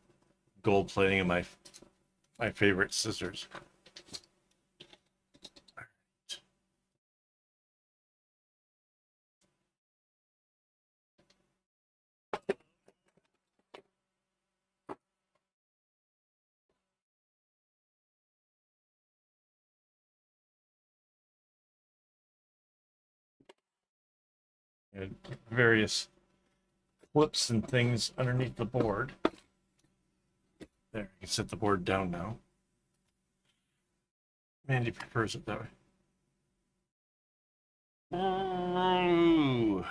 Speaker 1: gold plating of my favorite scissors. And various clips and things underneath the board. There, you can set the board down now. Mandy prefers it that way. Ooh.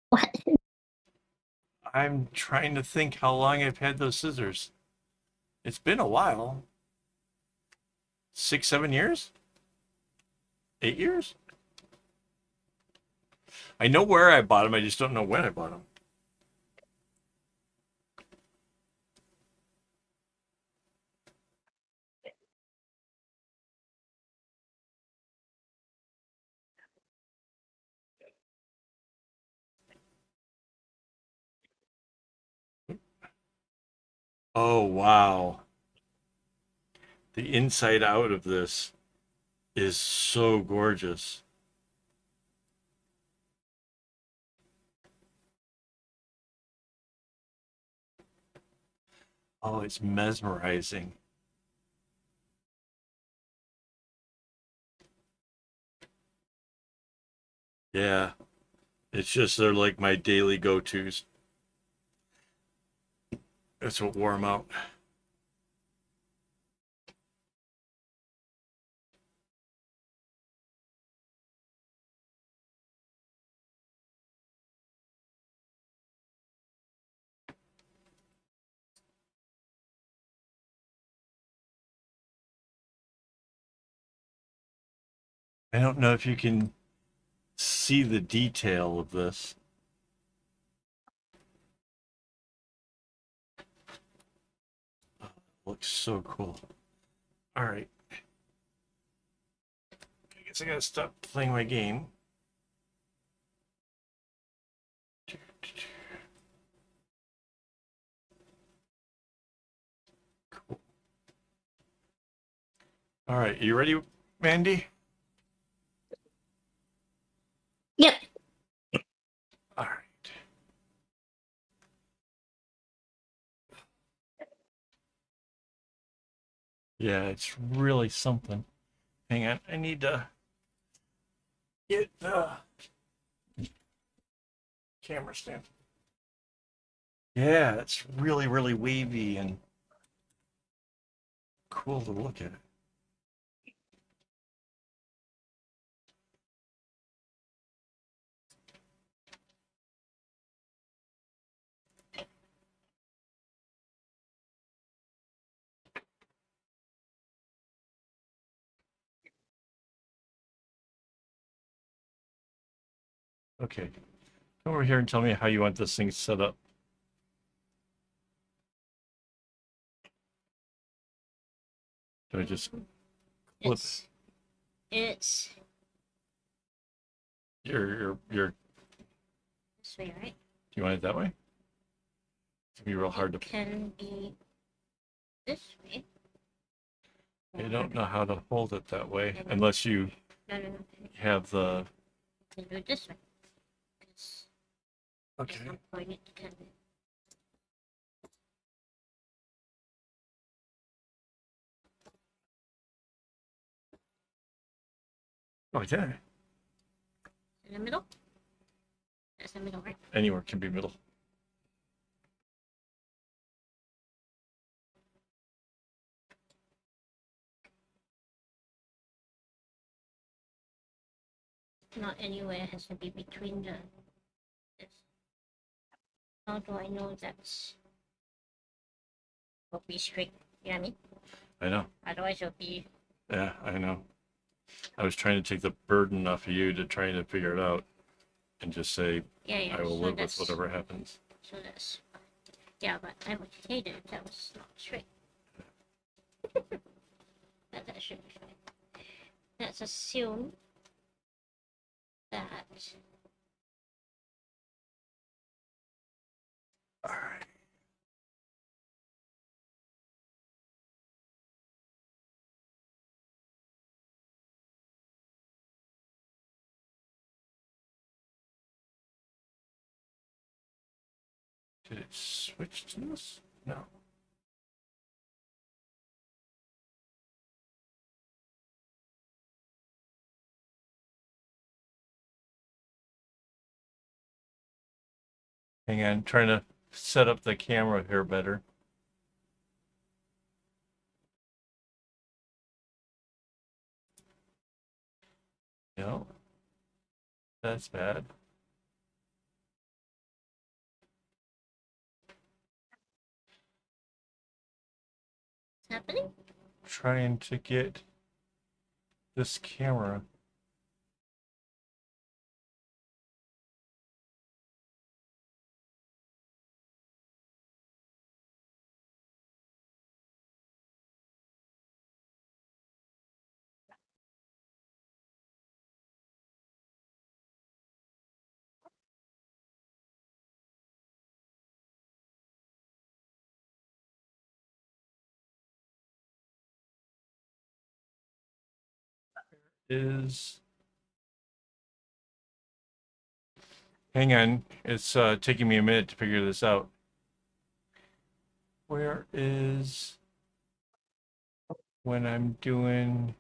Speaker 2: What?
Speaker 1: I'm trying to think how long I've had those scissors. It's been a while. 6, 7 years? 8 years? I know where I bought them, I just don't know when I bought them. Oh, wow. The inside out of this is so gorgeous. Oh, it's mesmerizing. Yeah, it's just they're like my daily go-tos. That's what wore them out. I don't know if you can see the detail of this. Oh, looks so cool. All right. I guess I gotta stop playing my game. Cool. All right, you ready, Mandy?
Speaker 2: Yep.
Speaker 1: All right. Yeah, it's really something. Hang on, I need to get the camera stand. Yeah, it's really, really wavy and cool to look at. Okay, come over here and tell me how you want this thing set up. Do I just flip
Speaker 2: It's
Speaker 1: your
Speaker 2: this way, right?
Speaker 1: do you want it that way? It's gonna be real hard to.
Speaker 2: Can be this way.
Speaker 1: I don't know how to hold it that way unless you
Speaker 2: No.
Speaker 1: have the.
Speaker 2: Can do it this way.
Speaker 1: Okay.
Speaker 2: At some point it can.
Speaker 1: Oh yeah.
Speaker 2: In the middle. That's the middle, right?
Speaker 1: Anywhere can be middle.
Speaker 2: Not anywhere. It has to be between the. This. How do I know that's will be straight? You know what I mean?
Speaker 1: I know.
Speaker 2: Otherwise it'll be.
Speaker 1: Yeah, I know. I was trying to take the burden off of you to trying to figure it out and just say,
Speaker 2: Yeah.
Speaker 1: I will
Speaker 2: So
Speaker 1: live with
Speaker 2: that's
Speaker 1: whatever happens.
Speaker 2: so that's yeah, but I would hate it if that was not straight. But that should be fine. Let's assume that
Speaker 1: All right. Did it switch to this? No. Hang on, trying to set up the camera here better. No, that's bad.
Speaker 2: it's happening.
Speaker 1: Trying to get this camera. Is hang on, it's taking me a minute to figure this out. Where is when I'm doing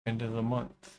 Speaker 1: end of the month?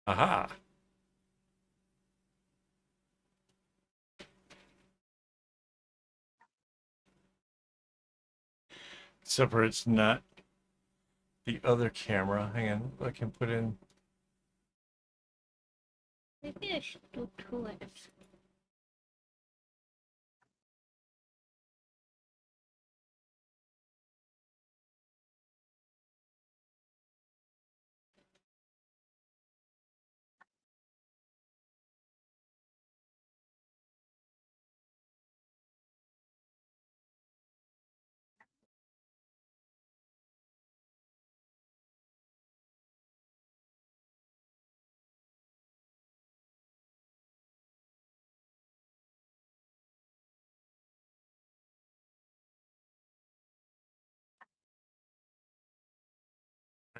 Speaker 1: Aha. Except for it's not the other camera. Hang on, I can put in.
Speaker 2: Maybe I should do two at a time.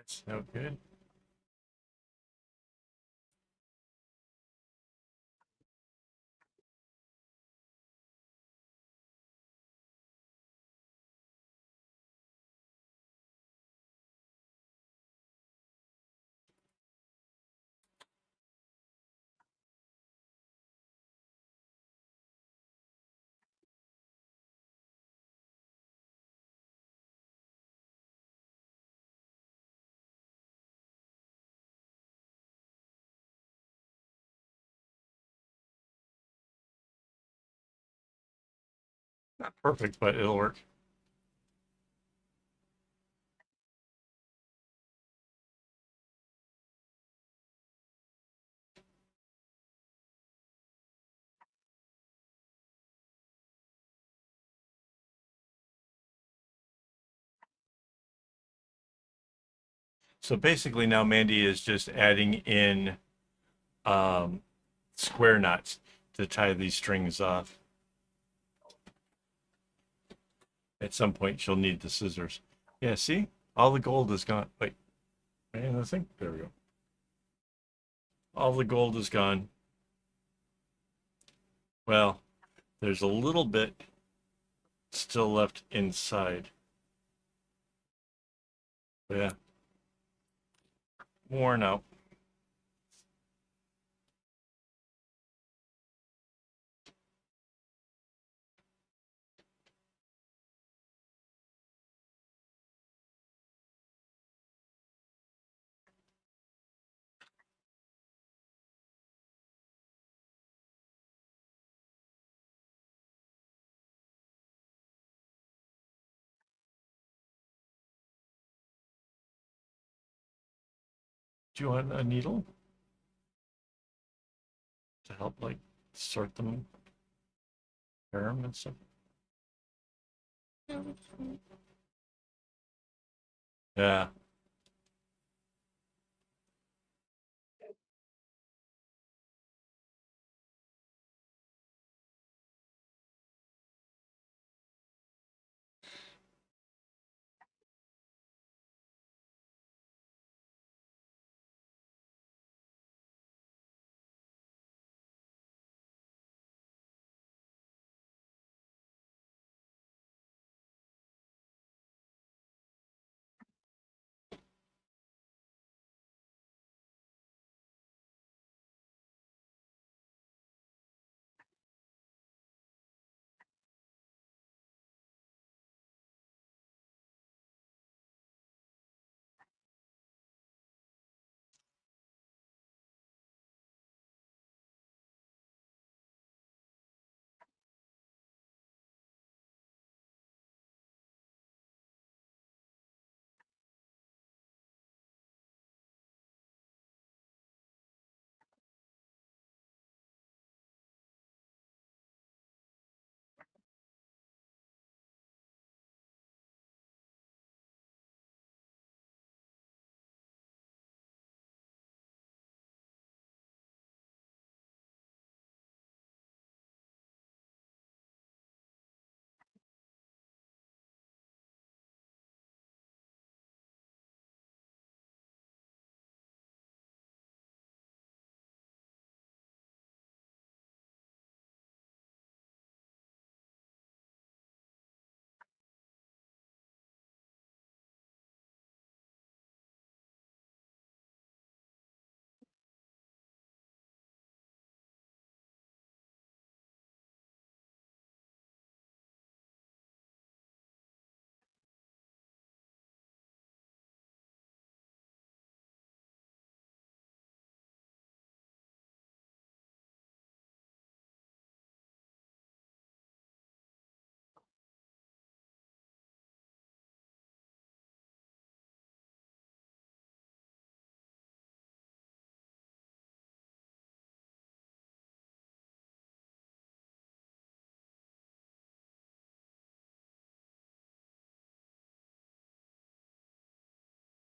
Speaker 1: That's no good. Not perfect, but it'll work. So basically now Mandy is just adding in um, square knots. to tie these strings off. At some point, she'll need the scissors. Yeah, see? All the gold is gone. Wait, I think, there we go. All the gold is gone. Well, there's a little bit still left inside. Yeah. Worn out. Do you want a needle to help, like, sort them, pair them and stuff? Yeah.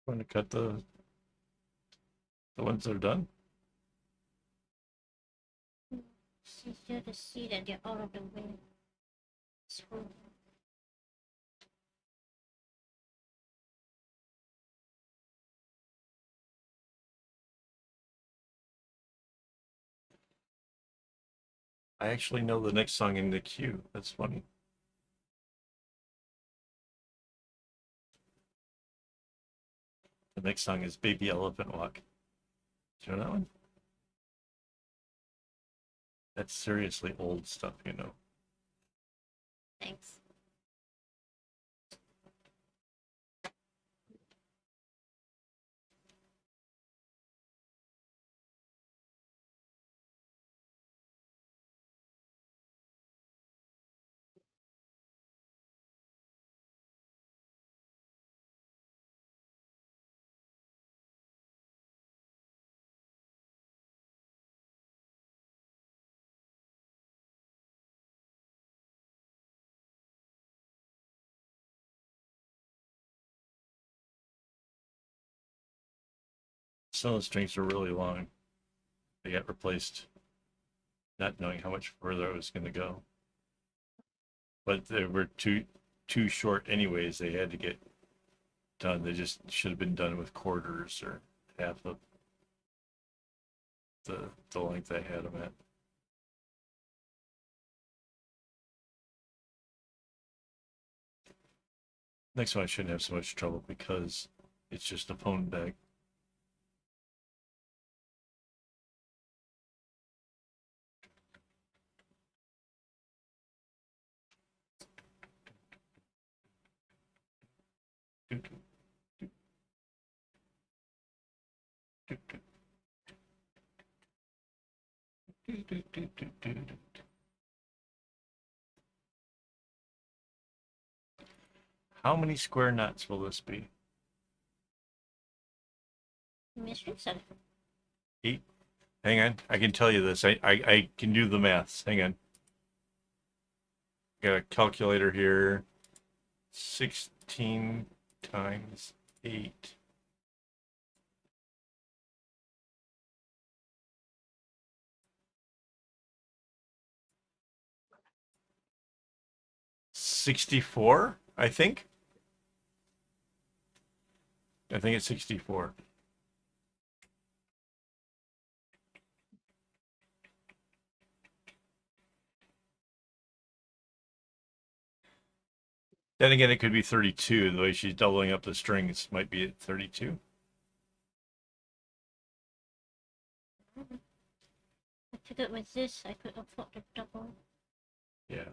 Speaker 1: Want to cut the ones that are done?
Speaker 2: It's easier to see that they're out of the way. Screw.
Speaker 1: I actually know the next song in the queue. That's funny. The next song is Baby Elephant Walk. Do you know that one? That's seriously old stuff, you know.
Speaker 2: Thanks.
Speaker 1: Some of the strings are really long. They got replaced. not knowing how much further I was going to go. But they were too short anyways. They had to get done. They just should have been done with quarters or half of the length I had them at. Next one I shouldn't have so much trouble because it's just a phone bag. How many square knots will this be?
Speaker 2: Mystery 7.
Speaker 1: 8. Hang on, I can tell you this. I can do the maths. Hang on. Got a calculator here. 16 times 8. $64, I think. I think it's 64. Then again, it could be 32. The way she's doubling up the strings might be at 32.
Speaker 2: I figured with this, I could afford to double.
Speaker 1: Yeah.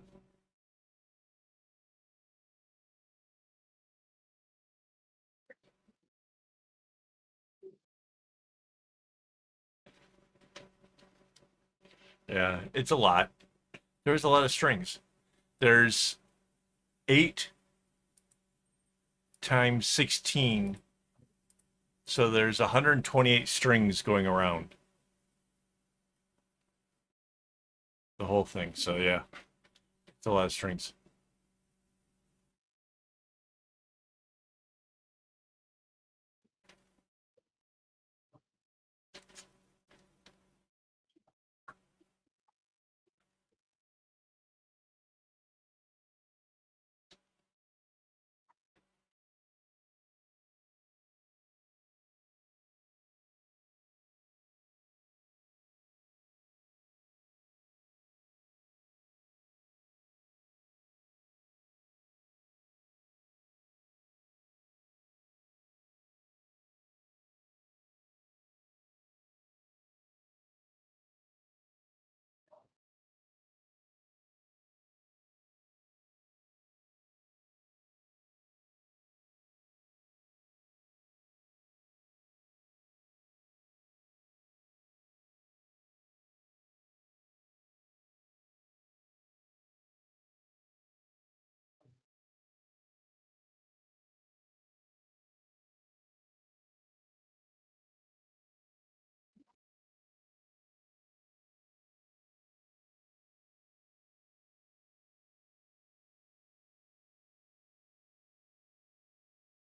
Speaker 1: Yeah, it's a lot. There's a lot of strings. There's 8 times 16. So there's 128 strings going around the whole thing. So yeah, it's a lot of strings.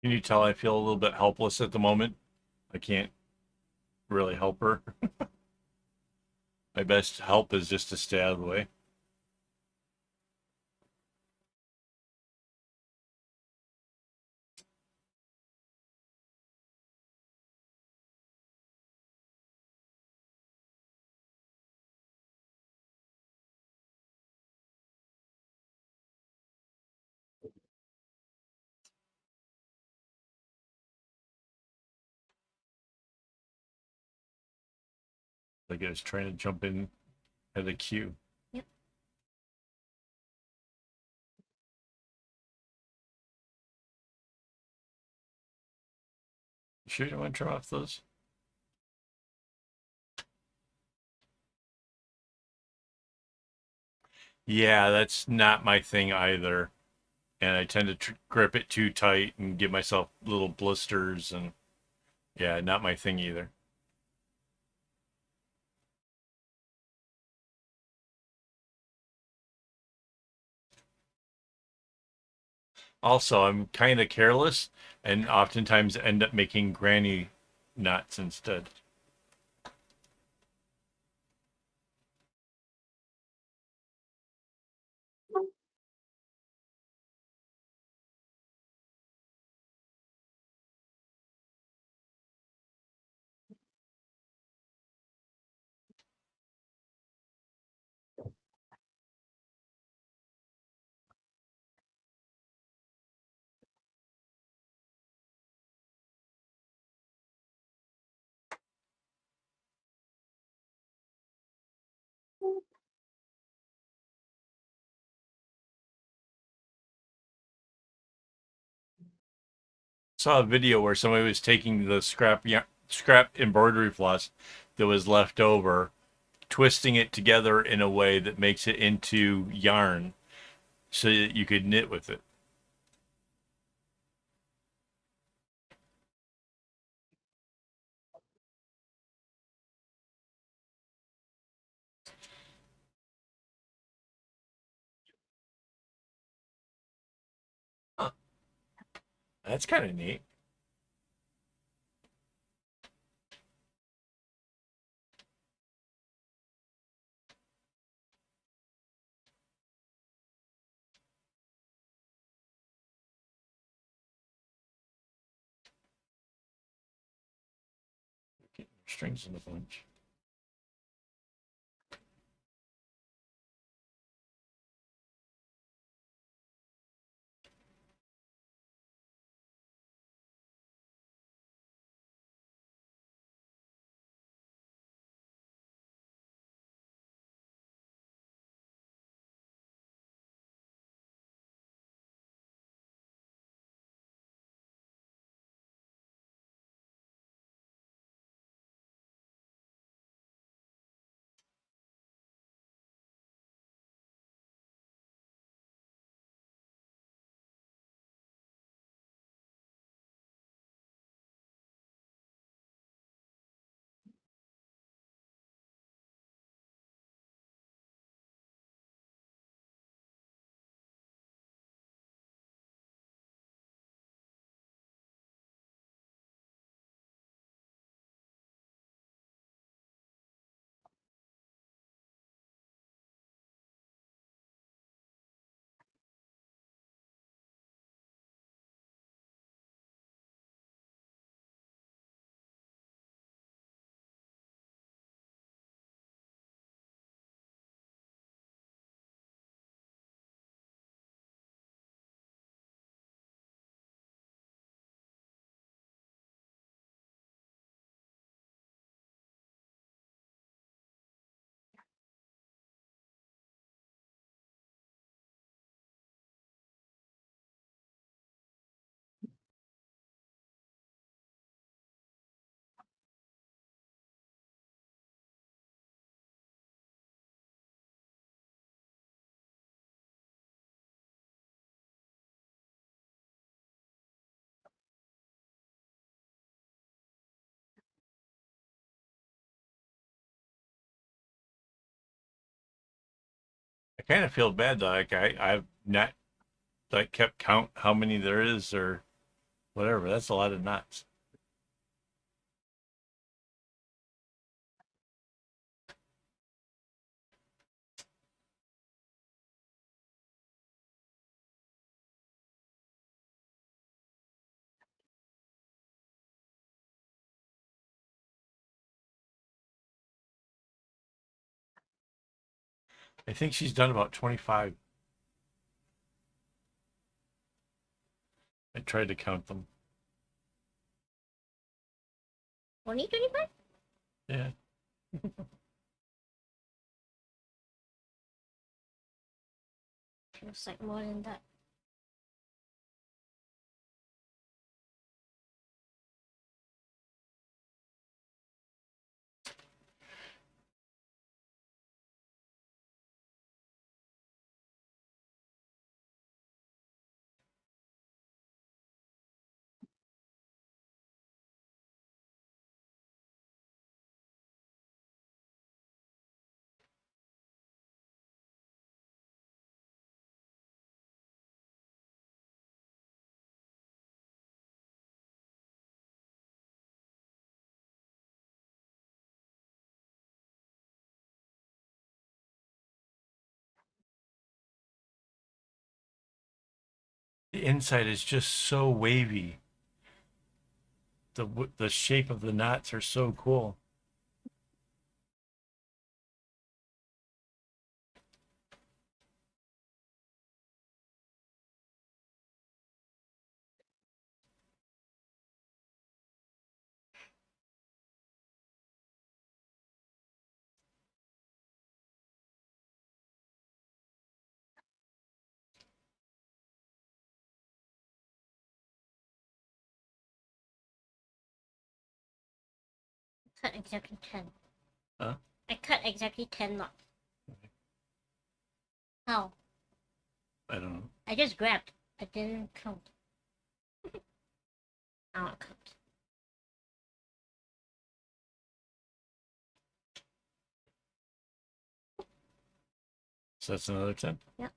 Speaker 1: Can you tell I feel a little bit helpless at the moment? I can't really help her. My best help is just to stay out of the way. Like I was trying to jump in at the queue.
Speaker 2: Yep.
Speaker 1: You sure you don't want to trim off those? Yeah, that's not my thing either. And I tend to grip it too tight and give myself little blisters, and yeah, not my thing either. Also, I'm kind of careless and oftentimes end up making granny knots instead. Saw a video where somebody was taking the scrap embroidery floss that was left over, twisting it together in a way that makes it into yarn so that you could knit with it. Huh. That's kind of neat. Getting strings in a bunch. I kind of feel bad though. Like I've not like kept count how many there is or whatever. That's a lot of knots. I think she's done about 25. I tried to count them.
Speaker 2: 2025?
Speaker 1: Yeah.
Speaker 2: Looks like more than that.
Speaker 1: The inside is just so wavy. The shape of the knots are so cool.
Speaker 2: cut exactly 10.
Speaker 1: Huh?
Speaker 2: I cut exactly 10 knots.
Speaker 1: Okay.
Speaker 2: How?
Speaker 1: I don't know.
Speaker 2: I just grabbed. I didn't count. I'll count.
Speaker 1: So that's another 10?
Speaker 2: Yep.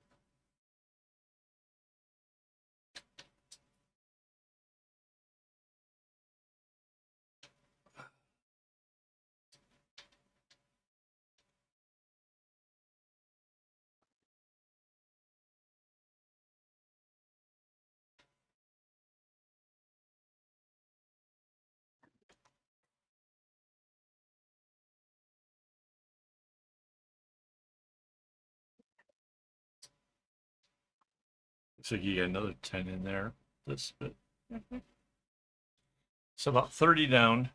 Speaker 1: So you get another 10 in there. This bit.
Speaker 2: Mm-hmm.
Speaker 1: So about 30 down.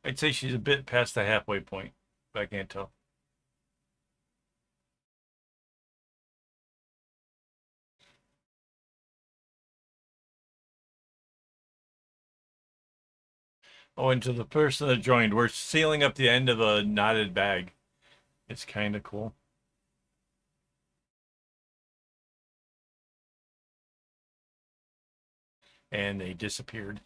Speaker 1: I'd say she's a bit past the halfway point, but I can't tell. Oh, and to the person that joined, we're sealing up the end of a knotted bag. It's kind of cool. And they disappeared.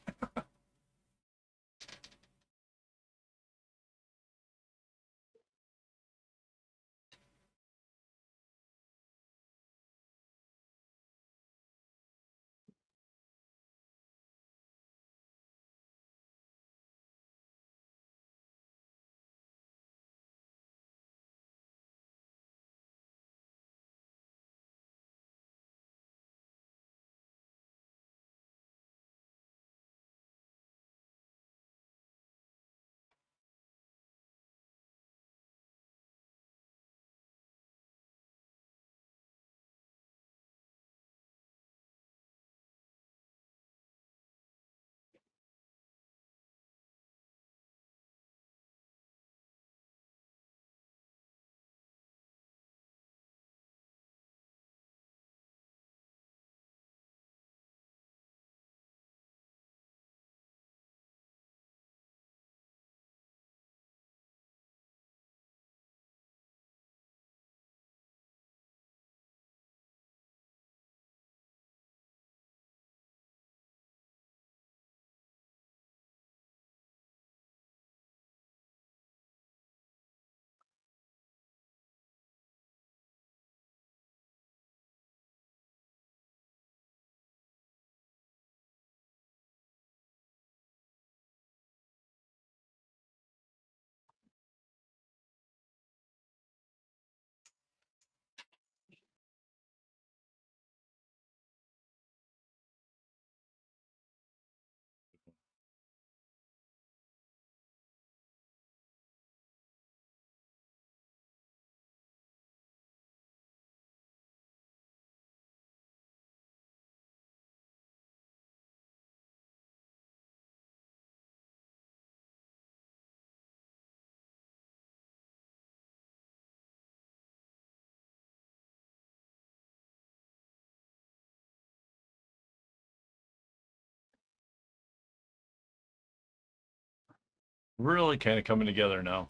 Speaker 1: Really kind of coming together now.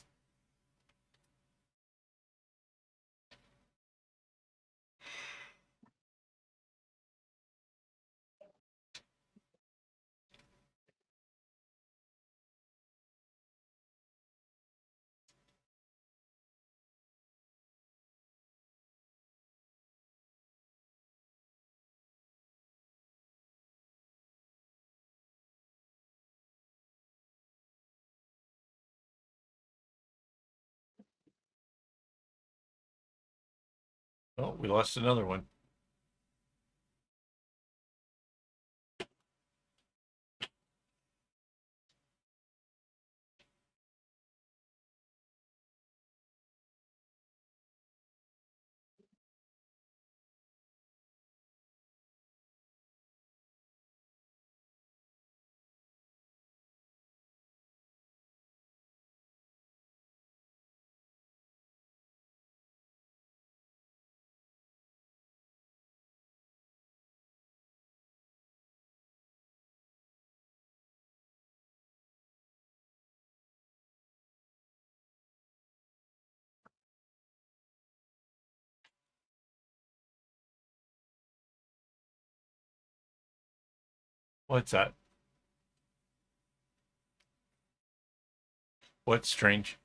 Speaker 1: Oh, we lost another one. What's that? What's strange?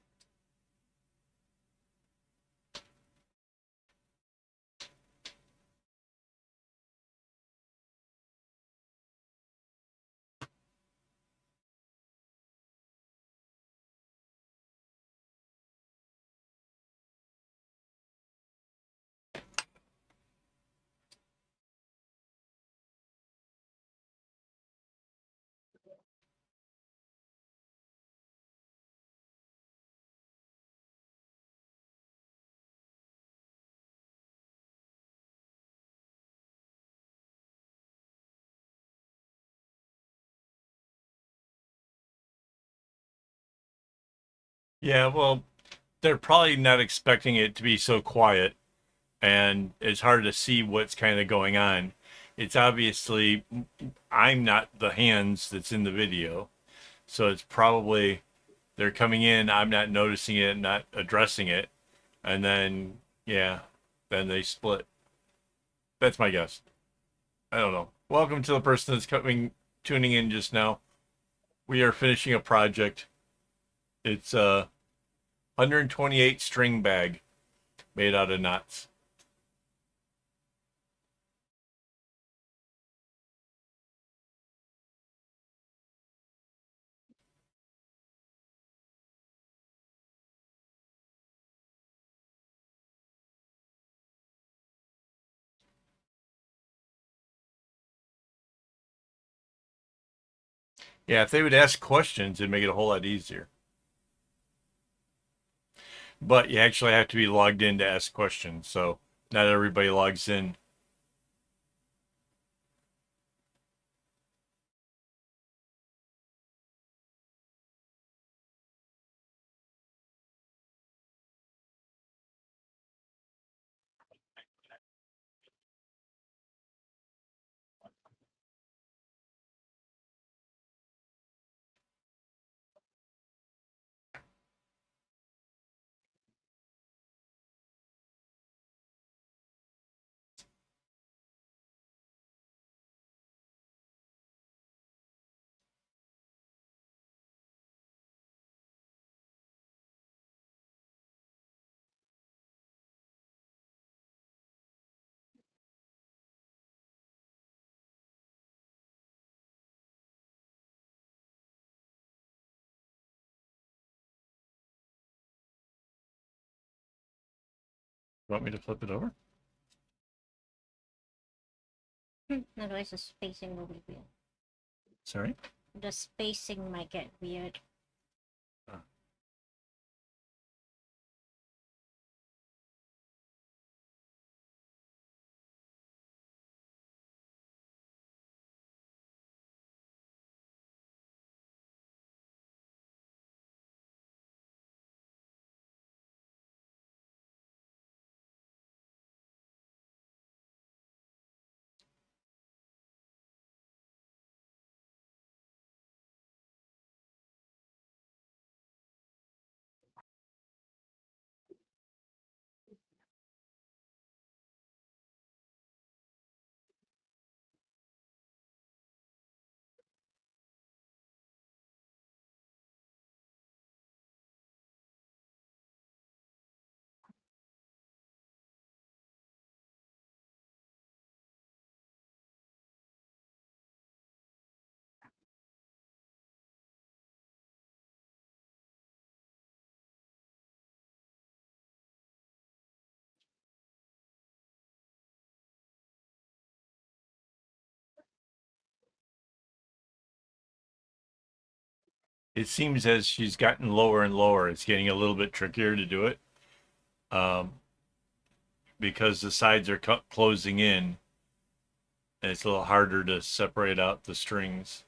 Speaker 1: Yeah, well, they're probably not expecting it to be so quiet, and it's hard to see what's kind of going on. It's obviously, I'm not the hands that's in the video, so it's probably they're coming in, I'm not noticing it, not addressing it, and then, yeah, then they split. That's my guess. I don't know. Welcome to the person that's tuning in just now. We are finishing a project. It's a 128 string bag made out of knots. Yeah, if they would ask questions, it'd make it a whole lot easier. But you actually have to be logged in to ask questions, so not everybody logs in. You want me to flip it over?
Speaker 2: Otherwise, the spacing will be weird.
Speaker 1: Sorry?
Speaker 2: The spacing might get weird.
Speaker 1: It seems as she's gotten lower and lower, it's getting a little bit trickier to do it um, because the sides are closing in, and it's a little harder to separate out the strings.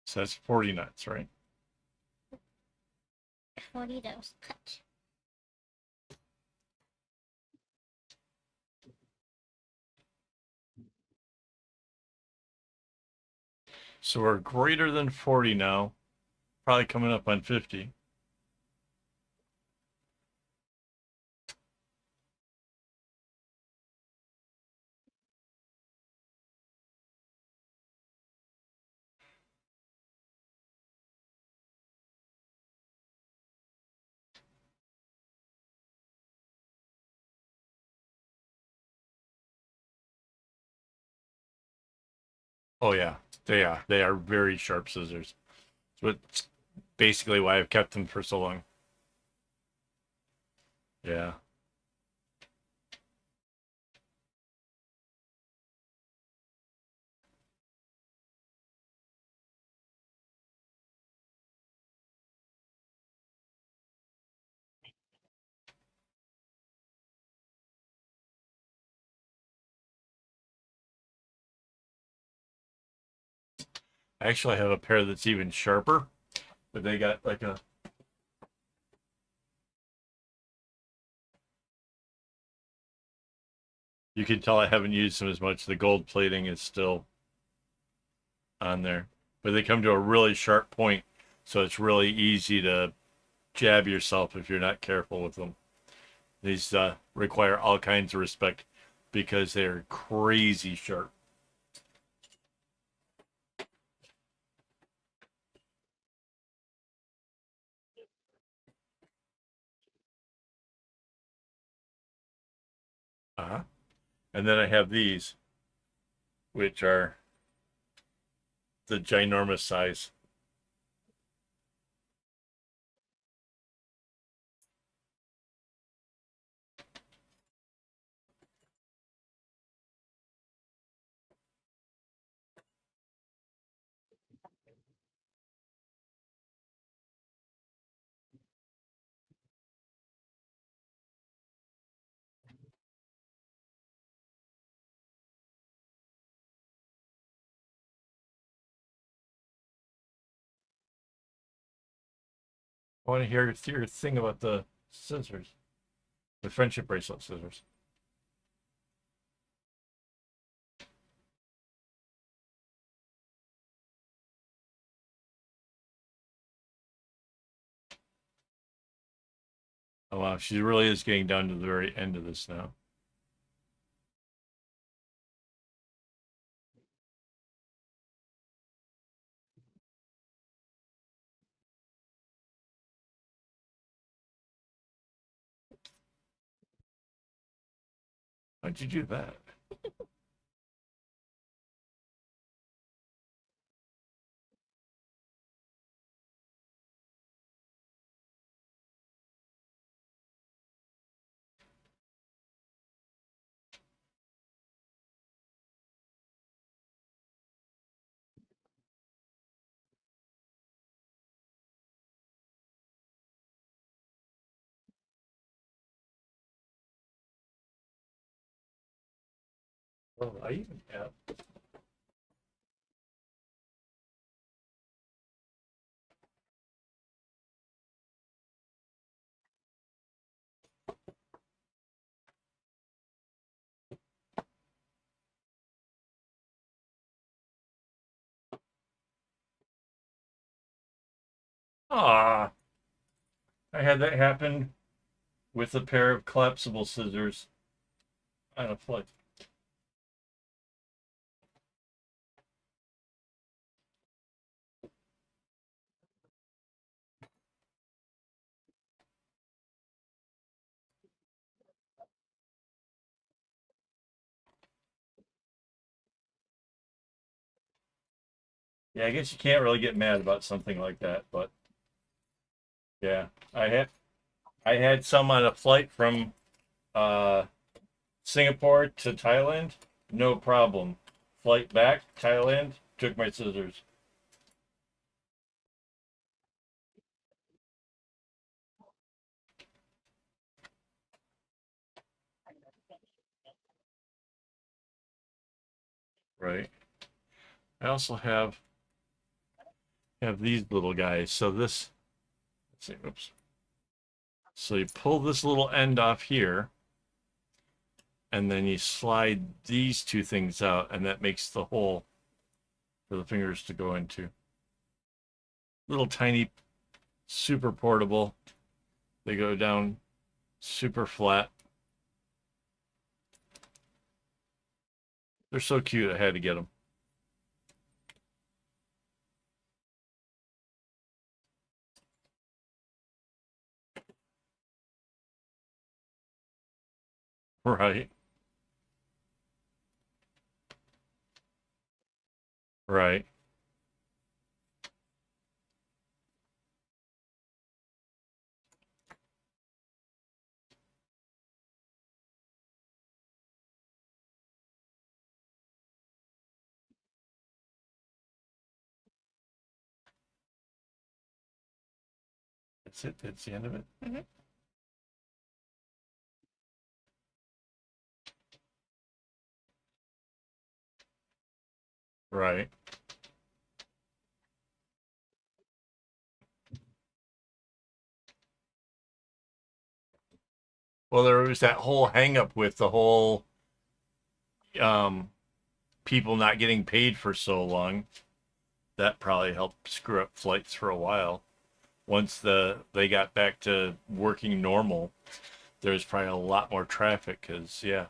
Speaker 1: So that's 40 nuts, right?
Speaker 2: 40 that was cut.
Speaker 1: So we're greater than 40 now, probably coming up on 50. Oh yeah, they are. They are very sharp scissors. That's basically why I've kept them for so long. Yeah. I actually have a pair that's even sharper, but they got like a. You can tell I haven't used them as much. The gold plating is still on there, but they come to a really sharp point, so it's really easy to jab yourself if you're not careful with them. These require all kinds of respect because they're crazy sharp. Uh-huh. And then I have these, which are the ginormous size. I want to hear your thing about the scissors, the friendship bracelet scissors. Oh wow, she really is getting down to the very end of this now. How'd you do that? Oh, I even have. Ah, I had that happen with a pair of collapsible scissors on a flight. Yeah, I guess you can't really get mad about something like that, but yeah, I had some on a flight from uh, Singapore to Thailand, no problem. Flight back Thailand, took my scissors. Right. I also have have these little guys. So this, let's see, oops. So you pull this little end off here, and then you slide these two things out, and that makes the hole for the fingers to go into. Little tiny, super portable. They go down super flat. They're so cute, I had to get them. Right, right. That's it. That's the end of it.
Speaker 3: Mhm.
Speaker 1: Right. Well, there was that whole hang up with the whole um, people not getting paid for so long. That probably helped screw up flights for a while. Once they got back to working normal, there was probably a lot more traffic because yeah.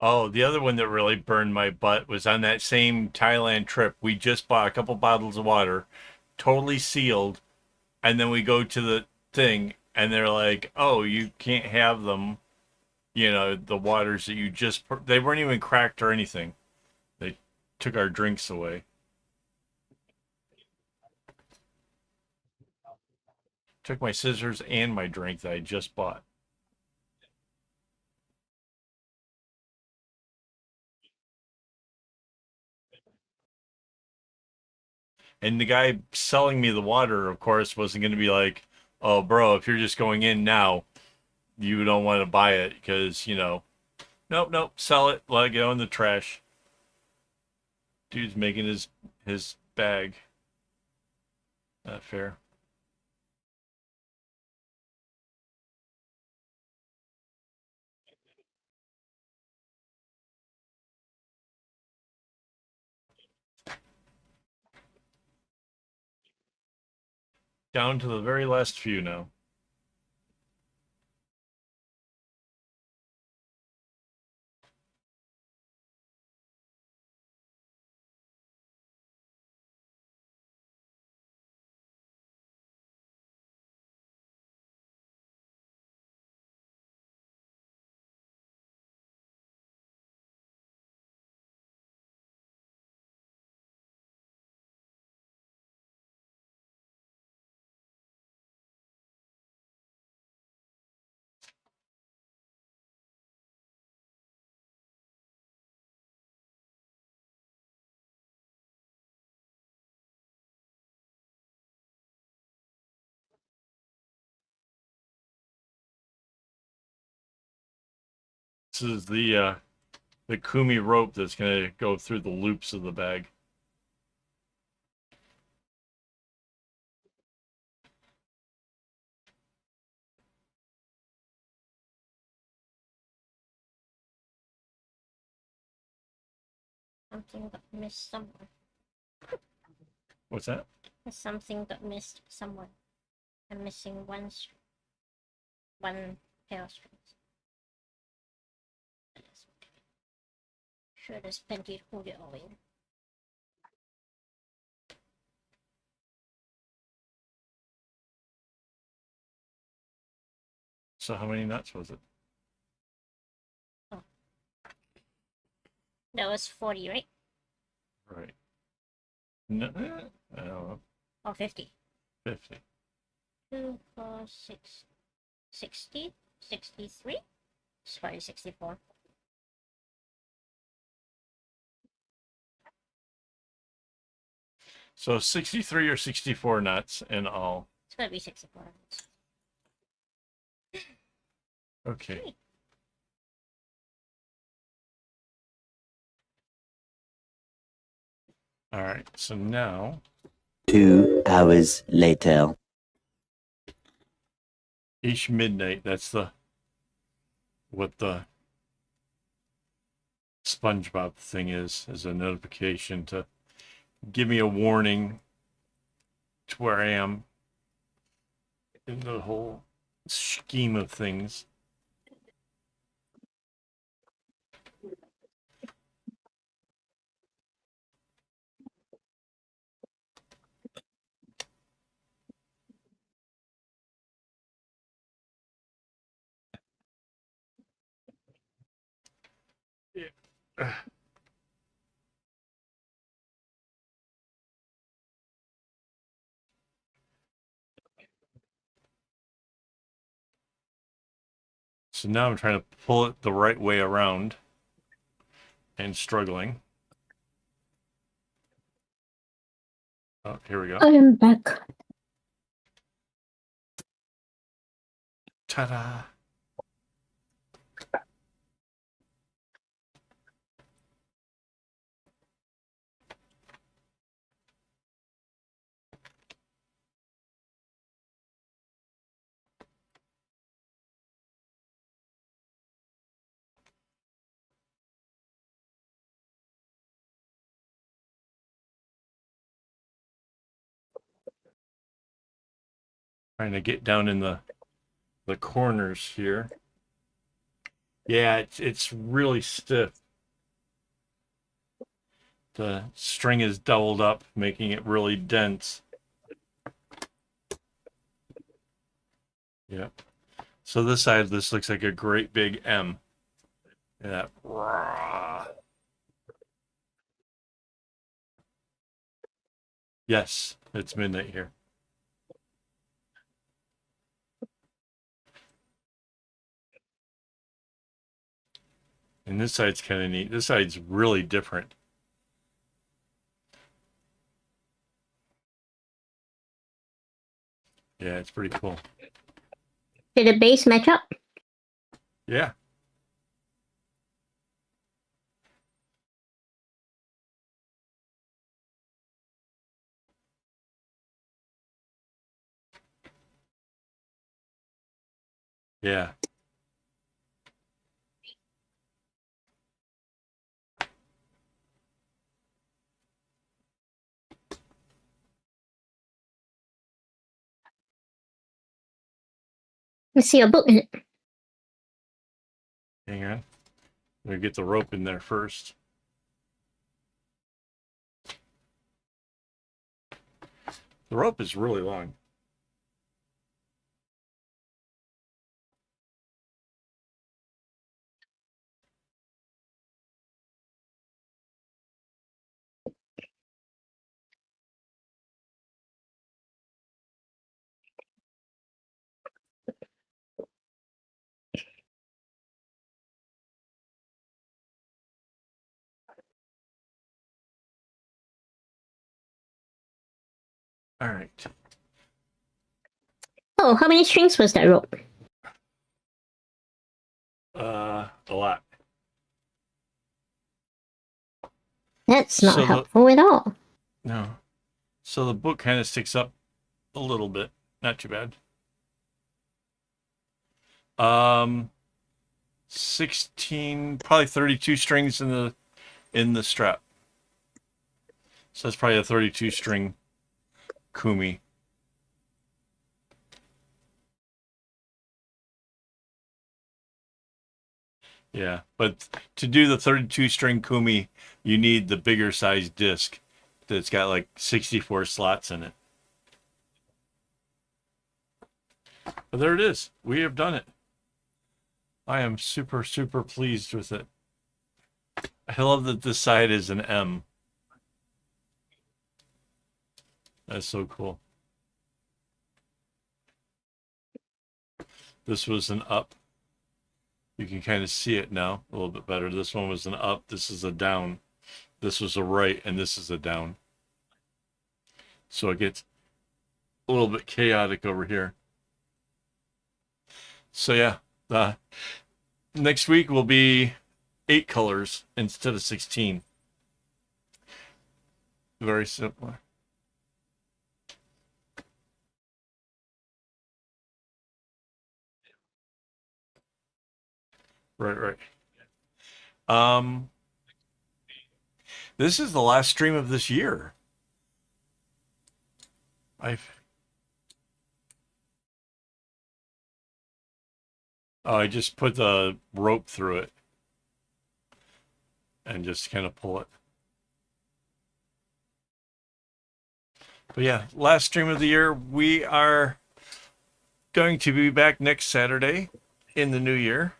Speaker 1: Oh, the other one that really burned my butt was on that same Thailand trip. We just bought a couple bottles of water, totally sealed, and then we go to the thing and they're like, "Oh, you can't have them." You know, the waters that you just they weren't even cracked or anything. They took our drinks away. Took my scissors and my drink that I just bought. And the guy selling me the water, of course, wasn't going to be like, "Oh, bro, if you're just going in now, you don't want to buy it because, you know, nope, nope, sell it, let it go in the trash." Dude's making his bag. Not fair. Down to the very last few now. This is the kumi rope that's gonna go through the loops of the bag.
Speaker 2: Something got missed somewhere.
Speaker 1: What's that?
Speaker 2: Something got missed somewhere. I'm missing one pair of strings. Sure, there's plenty to hold it all in.
Speaker 1: So how many nuts was it?
Speaker 2: Oh. That was 40, right?
Speaker 1: Right. No, I don't know.
Speaker 2: Or 50.
Speaker 1: 50.
Speaker 2: 2, 4, 6, 60, 63. It's probably 64.
Speaker 1: So 63 or 64 nuts in all.
Speaker 2: It's gonna be 64.
Speaker 1: Okay. All right. So now
Speaker 3: 2 hours later.
Speaker 1: each midnight, that's what the SpongeBob thing is a notification to give me a warning to where I am in the whole scheme of things. Yeah. So now I'm trying to pull it the right way around and struggling. Oh, here we go.
Speaker 2: I am back.
Speaker 1: Ta-da! Trying to get down in the corners here. Yeah, it's really stiff. The string is doubled up, making it really dense. Yep. So this side, this looks like a great big M. Yeah. Yes, it's midnight here. And this side's kind of neat. This side's really different. Yeah, it's pretty cool.
Speaker 2: Did the base match up?
Speaker 1: Yeah. Yeah.
Speaker 2: Let's see a book in it.
Speaker 1: Hang on. We'll get the rope in there first. The rope is really long. All right.
Speaker 2: Oh, how many strings was that rope?
Speaker 1: A lot.
Speaker 2: That's not
Speaker 1: So
Speaker 2: helpful at all.
Speaker 1: No. So the book kind of sticks up a little bit. Not too bad. 16, probably 32 strings in the strap. So that's probably a 32 string kumi. Yeah, but to do the 32 string kumi, you need the bigger size disc that's got like 64 slots in it. But there it is. We have done it. I am super, super pleased with it. I love that this side is an M. That's so cool. This was an up. You can kind of see it now a little bit better. This one was an up. This is a down. This was a right, and this is a down. So it gets a little bit chaotic over here. So yeah, next week will be 8 colors instead of 16. Very simple. Right. This is the last stream of this year. I just put the rope through it and just kind of pull it. But yeah, last stream of the year. We are going to be back next Saturday in the new year.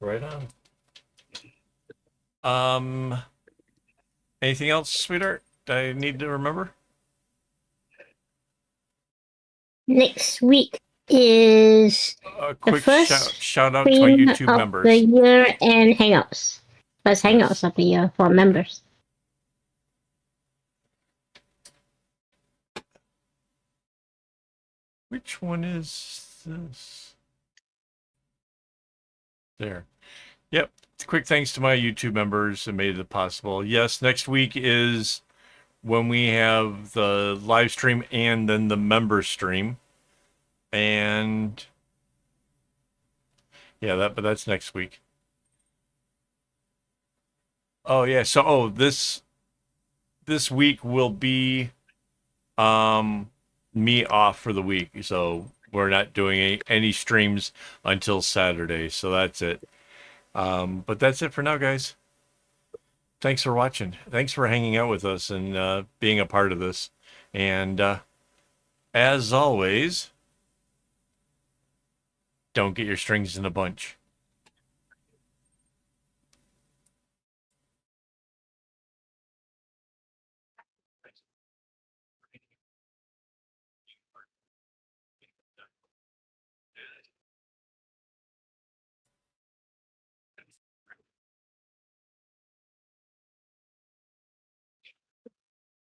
Speaker 1: Right on. Anything else, sweetheart, I need to remember?
Speaker 2: Next week is
Speaker 1: A quick
Speaker 2: first
Speaker 1: shout out to my
Speaker 2: stream
Speaker 1: YouTube
Speaker 2: of
Speaker 1: members.
Speaker 2: the year and Hangouts. First Hangouts of the year for members.
Speaker 1: Which one is this? There. Yep. Quick thanks to my YouTube members that made it possible. Yes, next week is when we have the live stream and then the member stream. And yeah, but that's next week. Oh yeah, so this week will be me off for the week. So we're not doing any streams until Saturday. So that's it. But that's it for now, guys. Thanks for watching. Thanks for hanging out with us and being a part of this. And as always, don't get your strings in a bunch.